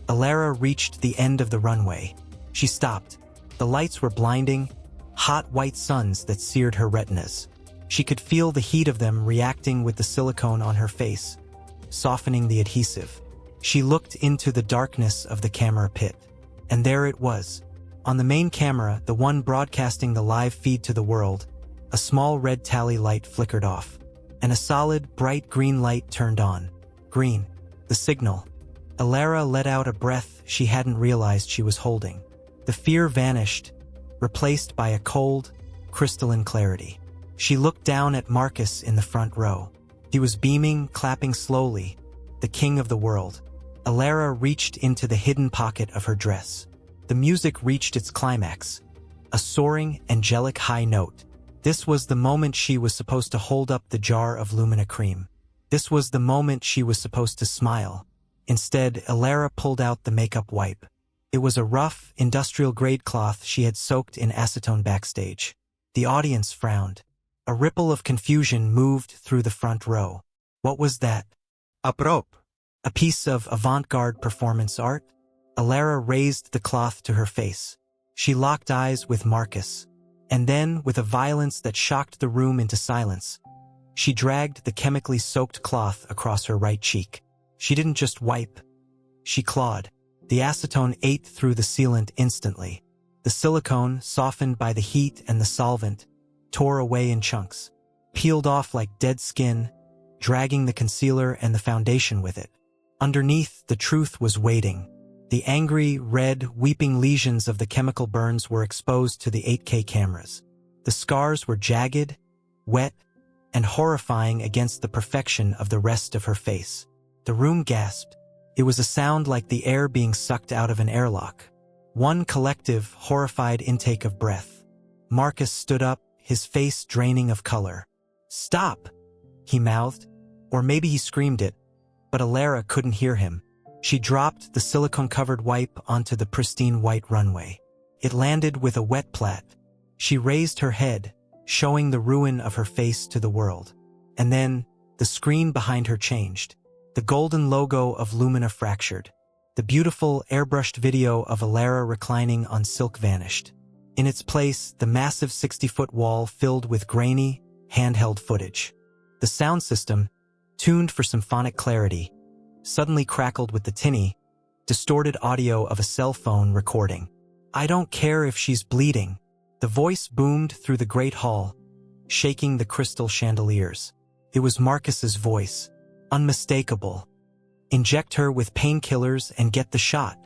Elara reached the end of the runway. She stopped. The lights were blinding, hot white suns that seared her retinas. She could feel the heat of them reacting with the silicone on her face, softening the adhesive. She looked into the darkness of the camera pit. And there it was. On the main camera, the one broadcasting the live feed to the world, a small red tally light flickered off, and a solid, bright green light turned on. Green. The signal. Elara let out a breath she hadn't realized she was holding. The fear vanished, replaced by a cold, crystalline clarity. She looked down at Marcus in the front row. He was beaming, clapping slowly, the king of the world. Elara reached into the hidden pocket of her dress. The music reached its climax, a soaring, angelic high note. This was the moment she was supposed to hold up the jar of Lumina cream. This was the moment she was supposed to smile. Instead, Elara pulled out the makeup wipe. It was a rough, industrial-grade cloth she had soaked in acetone backstage. The audience frowned. A ripple of confusion moved through the front row. What was that? A prop. A piece of avant-garde performance art? Elara raised the cloth to her face. She locked eyes with Marcus. And then, with a violence that shocked the room into silence, she dragged the chemically soaked cloth across her right cheek. She didn't just wipe. She clawed. The acetone ate through the sealant instantly. The silicone, softened by the heat and the solvent, tore away in chunks, peeled off like dead skin, dragging the concealer and the foundation with it. Underneath, the truth was waiting. The angry, red, weeping lesions of the chemical burns were exposed to the 8K cameras. The scars were jagged, wet, and horrifying against the perfection of the rest of her face. The room gasped. It was a sound like the air being sucked out of an airlock. One collective, horrified intake of breath. Marcus stood up, his face draining of color. "Stop!" he mouthed. Or maybe he screamed it, but Elara couldn't hear him. She dropped the silicone-covered wipe onto the pristine white runway. It landed with a wet plat. She raised her head, showing the ruin of her face to the world. And then, the screen behind her changed. The golden logo of Lumina fractured. The beautiful, airbrushed video of Elara reclining on silk vanished. In its place, the massive 60-foot wall filled with grainy, handheld footage. The sound system, tuned for symphonic clarity, suddenly crackled with the tinny, distorted audio of a cell phone recording. "I don't care if she's bleeding." The voice boomed through the great hall, shaking the crystal chandeliers. It was Marcus's voice, unmistakable. "Inject her with painkillers and get the shot.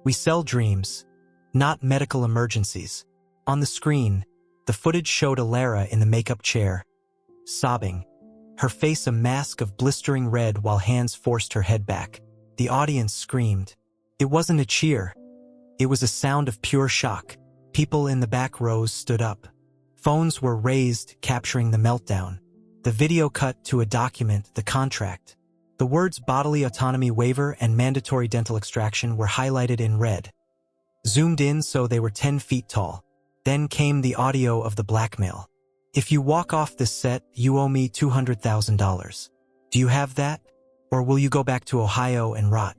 We sell dreams, not medical emergencies." On the screen, the footage showed Elara in the makeup chair, sobbing, her face a mask of blistering red while hands forced her head back. The audience screamed. It wasn't a cheer. It was a sound of pure shock. People in the back rows stood up. Phones were raised, capturing the meltdown. The video cut to a document, the contract. The words bodily autonomy waiver and mandatory dental extraction were highlighted in red. Zoomed in so they were 10 feet tall. Then came the audio of the blackmail. "If you walk off this set, you owe me $200,000. Do you have that? Or will you go back to Ohio and rot?"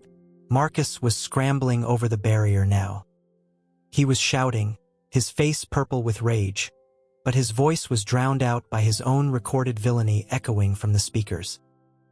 Marcus was scrambling over the barrier now. He was shouting, his face purple with rage, but his voice was drowned out by his own recorded villainy echoing from the speakers.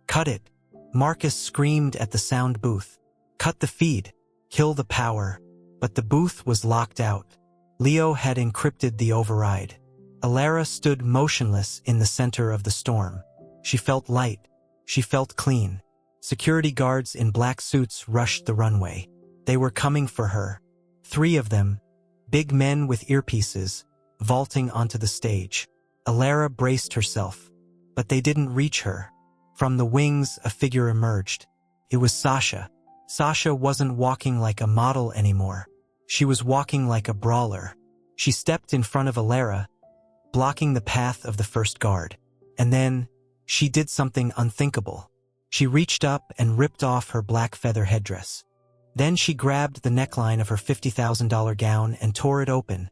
"Cut it!" Marcus screamed at the sound booth. "Cut the feed! Kill the power!" But the booth was locked out. Leo had encrypted the override. Elara stood motionless in the center of the storm. She felt light. She felt clean. Security guards in black suits rushed the runway. They were coming for her. 3 of them, big men with earpieces, vaulting onto the stage. Elara braced herself, but they didn't reach her. From the wings, a figure emerged. It was Sasha. Sasha wasn't walking like a model anymore. She was walking like a brawler. She stepped in front of Elara, blocking the path of the first guard. And then, she did something unthinkable. She reached up and ripped off her black feather headdress. Then she grabbed the neckline of her $50,000 gown and tore it open,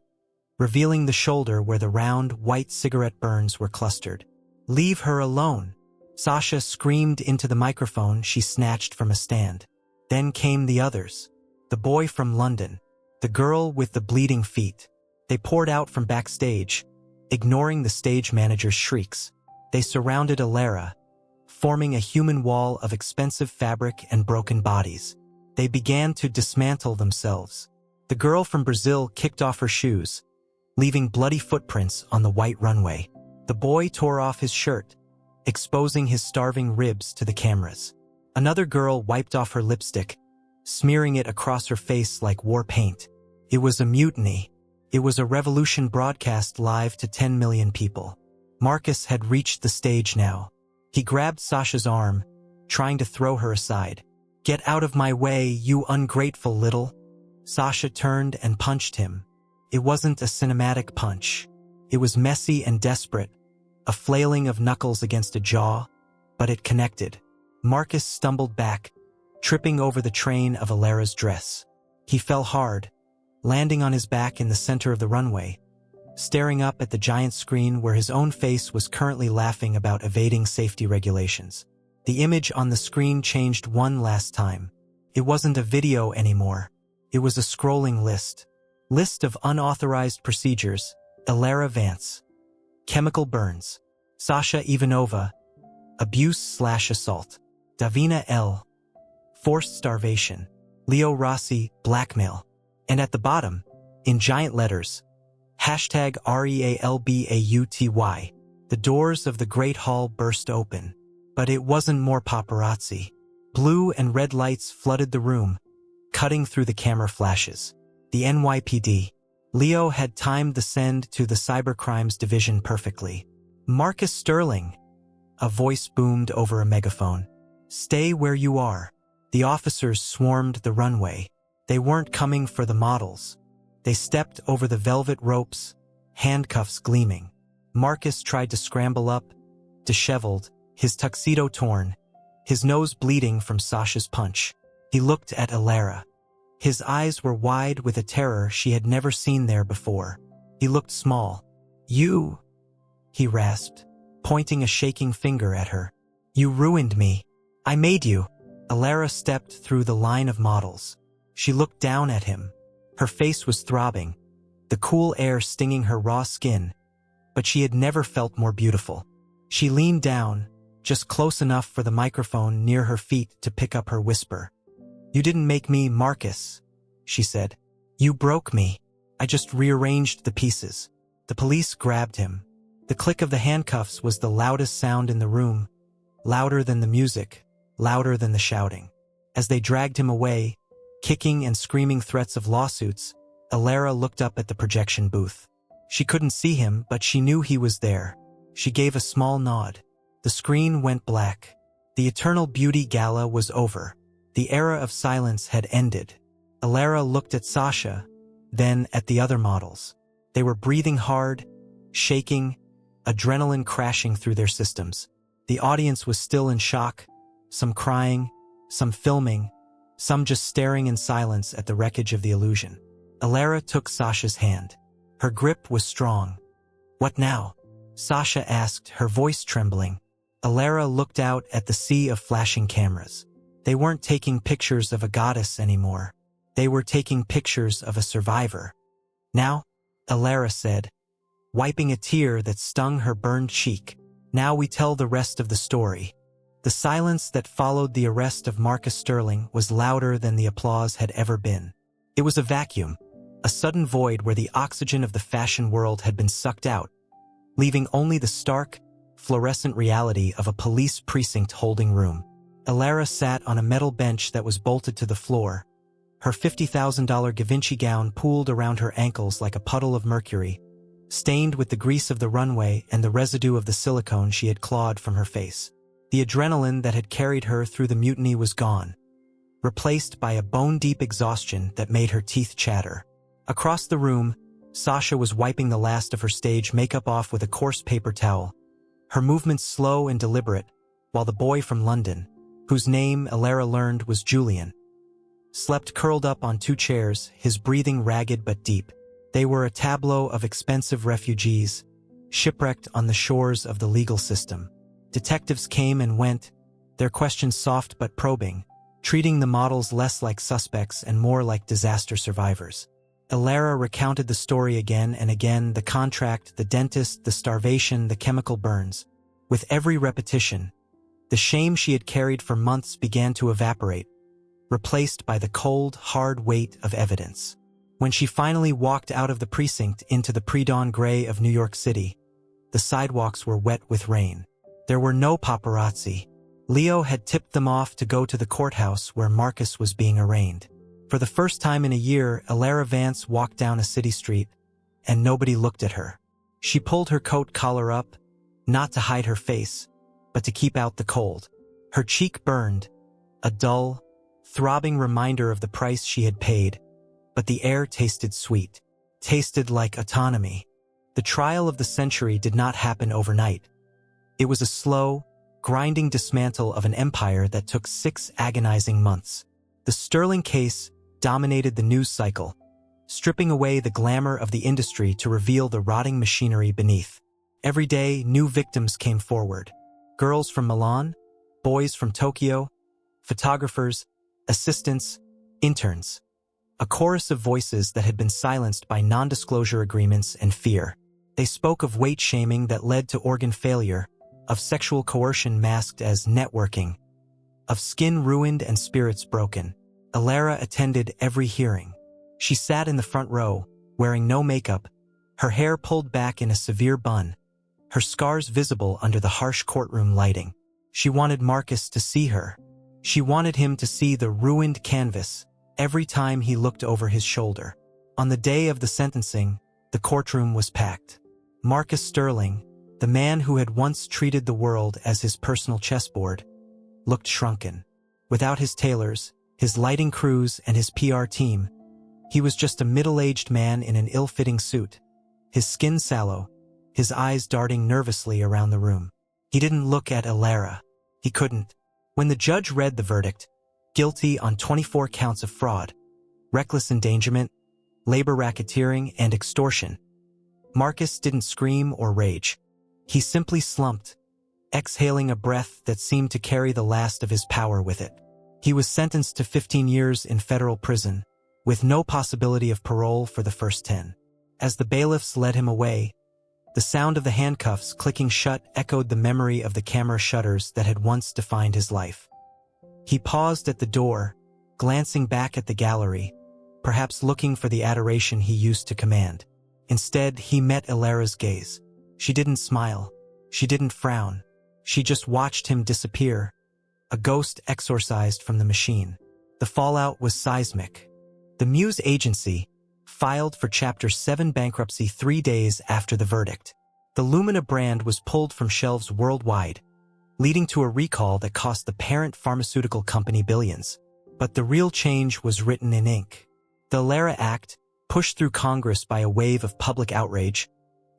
revealing the shoulder where the round, white cigarette burns were clustered. "Leave her alone!" Sasha screamed into the microphone she snatched from a stand. Then came the others. The boy from London. The girl with the bleeding feet. They poured out from backstage, ignoring the stage manager's shrieks. They surrounded Elara, forming a human wall of expensive fabric and broken bodies. They began to dismantle themselves. The girl from Brazil kicked off her shoes, leaving bloody footprints on the white runway. The boy tore off his shirt, exposing his starving ribs to the cameras. Another girl wiped off her lipstick, smearing it across her face like war paint. It was a mutiny. It was a revolution broadcast live to 10 million people. Marcus had reached the stage now. He grabbed Sasha's arm, trying to throw her aside. "Get out of my way, you ungrateful little." Sasha turned and punched him. It wasn't a cinematic punch. It was messy and desperate, a flailing of knuckles against a jaw, but it connected. Marcus stumbled back, tripping over the train of Elara's dress. He fell hard, landing on his back in the center of the runway, staring up at the giant screen where his own face was currently laughing about evading safety regulations. The image on the screen changed one last time. It wasn't a video anymore. It was a scrolling list. List of unauthorized procedures. Elara Vance. Chemical burns. Sasha Ivanova. Abuse/assault. Davina L. Forced starvation. Leo Rossi, blackmail. And at the bottom, in giant letters, #REALBAUTY. The doors of the Great Hall burst open. But it wasn't more paparazzi. Blue and red lights flooded the room, cutting through the camera flashes. The NYPD. Leo had timed the send to the cybercrimes division perfectly. "Marcus Sterling," a voice boomed over a megaphone. "Stay where you are." The officers swarmed the runway. They weren't coming for the models. They stepped over the velvet ropes, handcuffs gleaming. Marcus tried to scramble up, disheveled, his tuxedo torn, his nose bleeding from Sasha's punch. He looked at Elara. His eyes were wide with a terror she had never seen there before. He looked small. "You," he rasped, pointing a shaking finger at her. "You ruined me. I made you." Elara stepped through the line of models. She looked down at him. Her face was throbbing, the cool air stinging her raw skin, but she had never felt more beautiful. She leaned down, just close enough for the microphone near her feet to pick up her whisper. "You didn't make me, Marcus," she said. "You broke me. I just rearranged the pieces." The police grabbed him. The click of the handcuffs was the loudest sound in the room, louder than the music, louder than the shouting. As they dragged him away, kicking and screaming threats of lawsuits, Elara looked up at the projection booth. She couldn't see him, but she knew he was there. She gave a small nod. The screen went black. The Eternal Beauty Gala was over. The era of silence had ended. Elara looked at Sasha, then at the other models. They were breathing hard, shaking, adrenaline crashing through their systems. The audience was still in shock, some crying, some filming, some just staring in silence at the wreckage of the illusion. Elara took Sasha's hand. Her grip was strong. "What now?" Sasha asked, her voice trembling. Elara looked out at the sea of flashing cameras. They weren't taking pictures of a goddess anymore. They were taking pictures of a survivor. "Now," Elara said, wiping a tear that stung her burned cheek, "now we tell the rest of the story." The silence that followed the arrest of Marcus Sterling was louder than the applause had ever been. It was a vacuum, a sudden void where the oxygen of the fashion world had been sucked out, leaving only the stark, fluorescent reality of a police precinct holding room. Elara sat on a metal bench that was bolted to the floor. Her $50,000 Givenchy gown pooled around her ankles like a puddle of mercury, stained with the grease of the runway and the residue of the silicone she had clawed from her face. The adrenaline that had carried her through the mutiny was gone, replaced by a bone-deep exhaustion that made her teeth chatter. Across the room, Sasha was wiping the last of her stage makeup off with a coarse paper towel, her movements slow and deliberate, while the boy from London, whose name Elara learned was Julian, slept curled up on two chairs, his breathing ragged but deep. They were a tableau of expensive refugees, shipwrecked on the shores of the legal system. Detectives came and went, their questions soft but probing, treating the models less like suspects and more like disaster survivors. Elara recounted the story again and again, the contract, the dentist, the starvation, the chemical burns. With every repetition, the shame she had carried for months began to evaporate, replaced by the cold, hard weight of evidence. When she finally walked out of the precinct into the pre-dawn gray of New York City, the sidewalks were wet with rain. There were no paparazzi. Leo had tipped them off to go to the courthouse where Marcus was being arraigned. For the first time in a year, Elara Vance walked down a city street, and nobody looked at her. She pulled her coat collar up, not to hide her face, but to keep out the cold. Her cheek burned, a dull, throbbing reminder of the price she had paid, but the air tasted sweet, tasted like autonomy. The trial of the century did not happen overnight. It was a slow, grinding dismantle of an empire that took 6 agonizing months. The Sterling case dominated the news cycle, stripping away the glamour of the industry to reveal the rotting machinery beneath. Every day, new victims came forward. Girls from Milan, boys from Tokyo, photographers, assistants, interns. A chorus of voices that had been silenced by non-disclosure agreements and fear. They spoke of weight shaming that led to organ failure, of sexual coercion masked as networking, of skin ruined and spirits broken. Elara attended every hearing. She sat in the front row, wearing no makeup, her hair pulled back in a severe bun, her scars visible under the harsh courtroom lighting. She wanted Marcus to see her. She wanted him to see the ruined canvas every time he looked over his shoulder. On the day of the sentencing, the courtroom was packed. Marcus Sterling, the man who had once treated the world as his personal chessboard, looked shrunken. Without his tailors, his lighting crews, and his PR team, he was just a middle-aged man in an ill-fitting suit, his skin sallow, his eyes darting nervously around the room. He didn't look at Elara. He couldn't. When the judge read the verdict, guilty on 24 counts of fraud, reckless endangerment, labor racketeering, and extortion, Marcus didn't scream or rage. He simply slumped, exhaling a breath that seemed to carry the last of his power with it. He was sentenced to 15 years in federal prison, with no possibility of parole for the first 10. As the bailiffs led him away, the sound of the handcuffs clicking shut echoed the memory of the camera shutters that had once defined his life. He paused at the door, glancing back at the gallery, perhaps looking for the adoration he used to command. Instead, he met Elara's gaze. She didn't smile. She didn't frown. She just watched him disappear, a ghost exorcised from the machine. The fallout was seismic. The Muse Agency filed for Chapter 7 bankruptcy 3 days after the verdict. The Lumina brand was pulled from shelves worldwide, leading to a recall that cost the parent pharmaceutical company billions. But the real change was written in ink. The Elara Act, pushed through Congress by a wave of public outrage,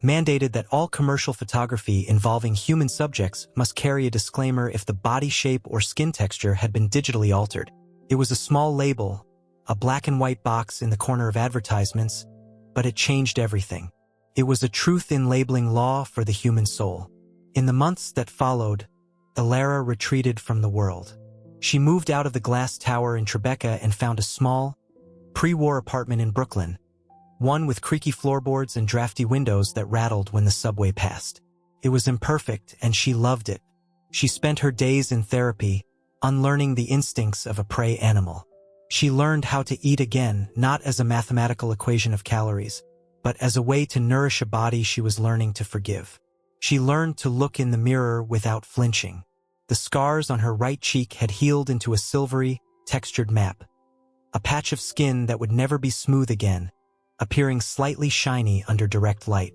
mandated that all commercial photography involving human subjects must carry a disclaimer if the body shape or skin texture had been digitally altered. It was a small label, a black and white box in the corner of advertisements, but it changed everything. It was a truth in labeling law for the human soul. In the months that followed, Elara retreated from the world. She moved out of the glass tower in Tribeca and found a small, pre-war apartment in Brooklyn, one with creaky floorboards and drafty windows that rattled when the subway passed. It was imperfect, and she loved it. She spent her days in therapy, unlearning the instincts of a prey animal. She learned how to eat again, not as a mathematical equation of calories, but as a way to nourish a body she was learning to forgive. She learned to look in the mirror without flinching. The scars on her right cheek had healed into a silvery, textured map, a patch of skin that would never be smooth again, appearing slightly shiny under direct light.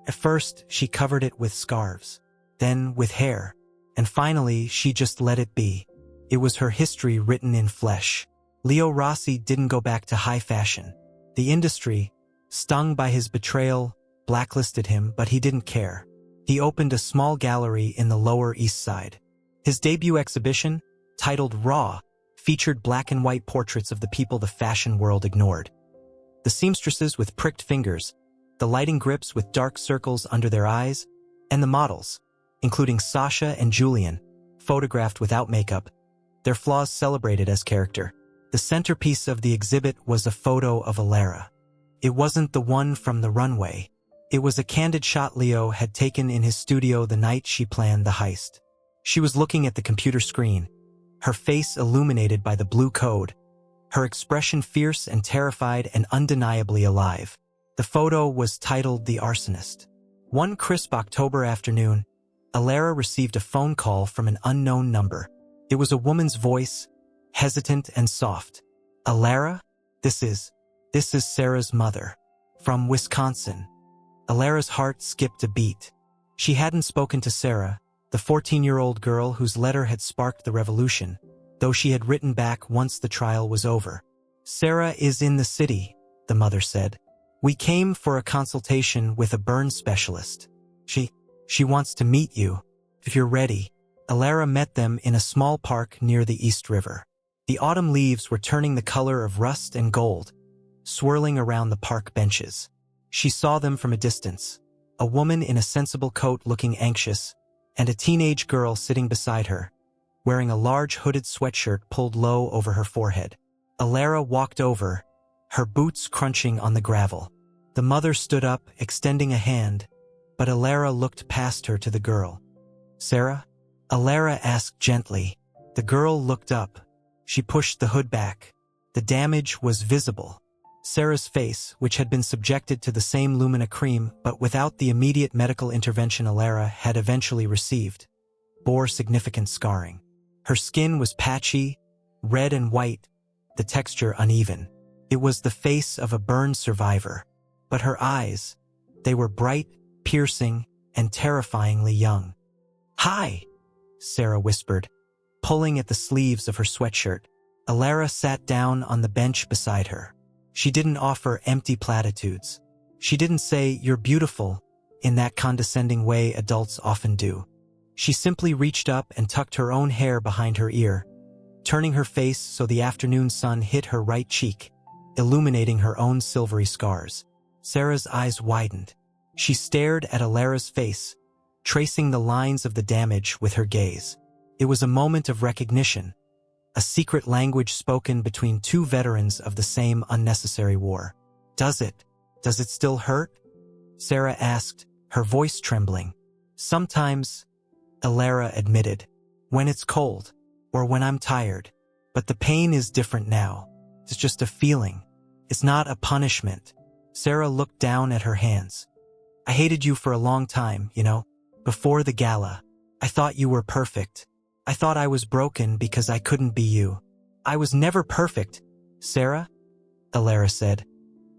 At first, she covered it with scarves, then with hair, and finally she just let it be. It was her history written in flesh. Leo Rossi didn't go back to high fashion. The industry, stung by his betrayal, blacklisted him, but he didn't care. He opened a small gallery in the Lower East Side. His debut exhibition, titled Raw, featured black and white portraits of the people the fashion world ignored. The seamstresses with pricked fingers, the lighting grips with dark circles under their eyes, and the models, including Sasha and Julian, photographed without makeup, their flaws celebrated as character. The centerpiece of the exhibit was a photo of Elara. It wasn't the one from the runway. It was a candid shot Leo had taken in his studio the night she planned the heist. She was looking at the computer screen, her face illuminated by the blue code, her expression fierce and terrified and undeniably alive. The photo was titled The Arsonist. One crisp October afternoon, Elara received a phone call from an unknown number. It was a woman's voice, hesitant and soft. "Elara? This is Sarah's mother. From Wisconsin." Elara's heart skipped a beat. She hadn't spoken to Sarah, the 14-year-old girl whose letter had sparked the revolution, though she had written back once the trial was over. "Sarah is in the city," the mother said. "We came for a consultation with a burn specialist. She wants to meet you, if you're ready." Elara met them in a small park near the East River. The autumn leaves were turning the color of rust and gold, swirling around the park benches. She saw them from a distance, a woman in a sensible coat looking anxious, and a teenage girl sitting beside her, wearing a large hooded sweatshirt pulled low over her forehead. Elara walked over, her boots crunching on the gravel. The mother stood up, extending a hand, but Elara looked past her to the girl. "Sarah?" Elara asked gently. The girl looked up. She pushed the hood back. The damage was visible. Sarah's face, which had been subjected to the same Lumina cream but without the immediate medical intervention Elara had eventually received, bore significant scarring. Her skin was patchy, red and white, the texture uneven. It was the face of a burn survivor. But her eyes, they were bright, piercing, and terrifyingly young. "Hi," Sarah whispered, pulling at the sleeves of her sweatshirt. Elara sat down on the bench beside her. She didn't offer empty platitudes. She didn't say, "You're beautiful," in that condescending way adults often do. She simply reached up and tucked her own hair behind her ear, turning her face so the afternoon sun hit her right cheek, illuminating her own silvery scars. Sarah's eyes widened. She stared at Elara's face, tracing the lines of the damage with her gaze. It was a moment of recognition, a secret language spoken between two veterans of the same unnecessary war. Does it still hurt?" Sarah asked, her voice trembling. "Sometimes," Elara admitted, "when it's cold, or when I'm tired. But the pain is different now. It's just a feeling. It's not a punishment." Sarah looked down at her hands. "I hated you for a long time, before the gala. I thought you were perfect. I thought I was broken because I couldn't be you." "I was never perfect, Sarah," Elara said,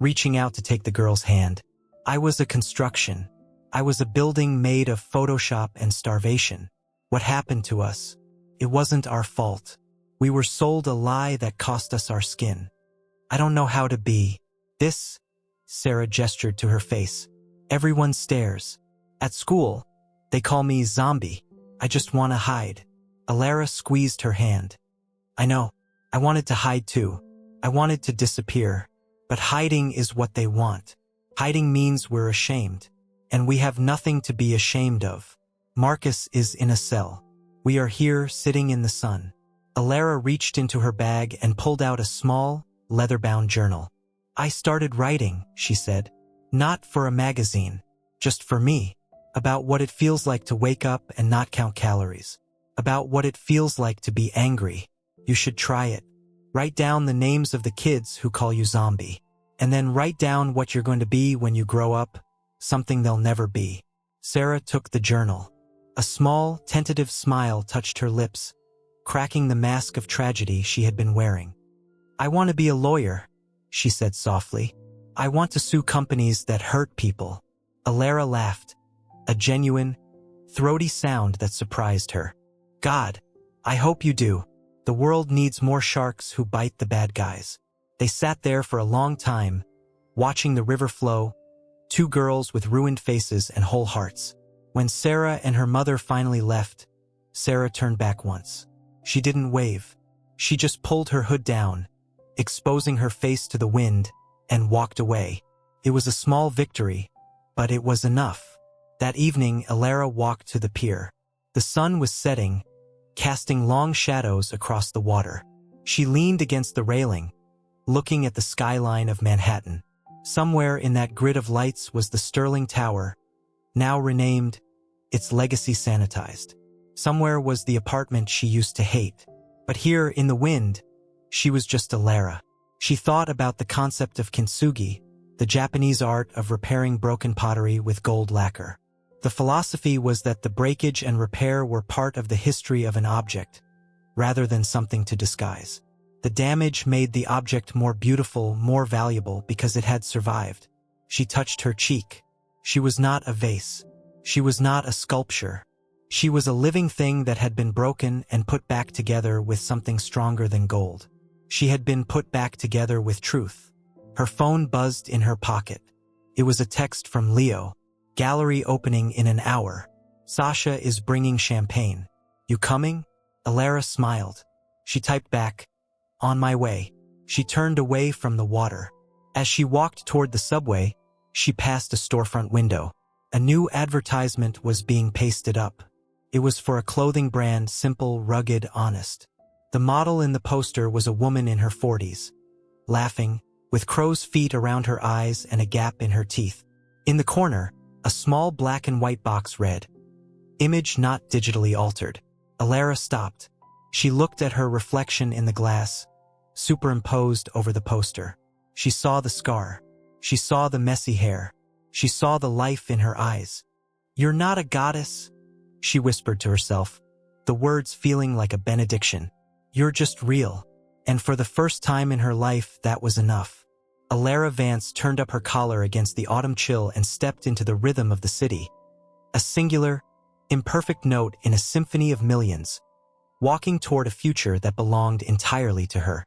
reaching out to take the girl's hand. "I was a construction. I was a building made of Photoshop and starvation. What happened to us? It wasn't our fault. We were sold a lie that cost us our skin. I don't know how to be this." Sarah gestured to her face. "Everyone stares. At school, they call me zombie. I just want to hide." Elara squeezed her hand. "I know. I wanted to hide too. I wanted to disappear. But hiding is what they want. Hiding means we're ashamed. And we have nothing to be ashamed of. Marcus is in a cell. We are here sitting in the sun." Elara reached into her bag and pulled out a small, leather-bound journal. "I started writing," she said. "Not for a magazine. Just for me. About what it feels like to wake up and not count calories. About what it feels like to be angry. You should try it. Write down the names of the kids who call you zombie. And then write down what you're going to be when you grow up, something they'll never be." Sarah took the journal. A small, tentative smile touched her lips, cracking the mask of tragedy she had been wearing. "I want to be a lawyer," she said softly. "I want to sue companies that hurt people." Elara laughed, a genuine, throaty sound that surprised her. "God, I hope you do. The world needs more sharks who bite the bad guys." They sat there for a long time, watching the river flow, two girls with ruined faces and whole hearts. When Sarah and her mother finally left, Sarah turned back once. She didn't wave. She just pulled her hood down, exposing her face to the wind, and walked away. It was a small victory, but it was enough. That evening, Elara walked to the pier. The sun was setting, casting long shadows across the water. She leaned against the railing, looking at the skyline of Manhattan. Somewhere in that grid of lights was the Sterling Tower, now renamed, its legacy sanitized. Somewhere was the apartment she used to hate. But here, in the wind, she was just Elara. She thought about the concept of kintsugi, the Japanese art of repairing broken pottery with gold lacquer. The philosophy was that the breakage and repair were part of the history of an object, rather than something to disguise. The damage made the object more beautiful, more valuable, because it had survived. She touched her cheek. She was not a vase. She was not a sculpture. She was a living thing that had been broken and put back together with something stronger than gold. She had been put back together with truth. Her phone buzzed in her pocket. It was a text from Leo. "Gallery opening in an hour. Sasha is bringing champagne. You coming?" Elara smiled. She typed back, "On my way." She turned away from the water. As she walked toward the subway, she passed a storefront window. A new advertisement was being pasted up. It was for a clothing brand, simple, rugged, honest. The model in the poster was a woman in her 40s, laughing, with crow's feet around her eyes and a gap in her teeth. In the corner, a small black and white box read, "Image not digitally altered." Elara stopped. She looked at her reflection in the glass, superimposed over the poster. She saw the scar. She saw the messy hair. She saw the life in her eyes. "You're not a goddess," she whispered to herself, the words feeling like a benediction. "You're just real." And for the first time in her life, that was enough. Elara Vance turned up her collar against the autumn chill and stepped into the rhythm of the city. A singular, imperfect note in a symphony of millions. walking toward a future that belonged entirely to her.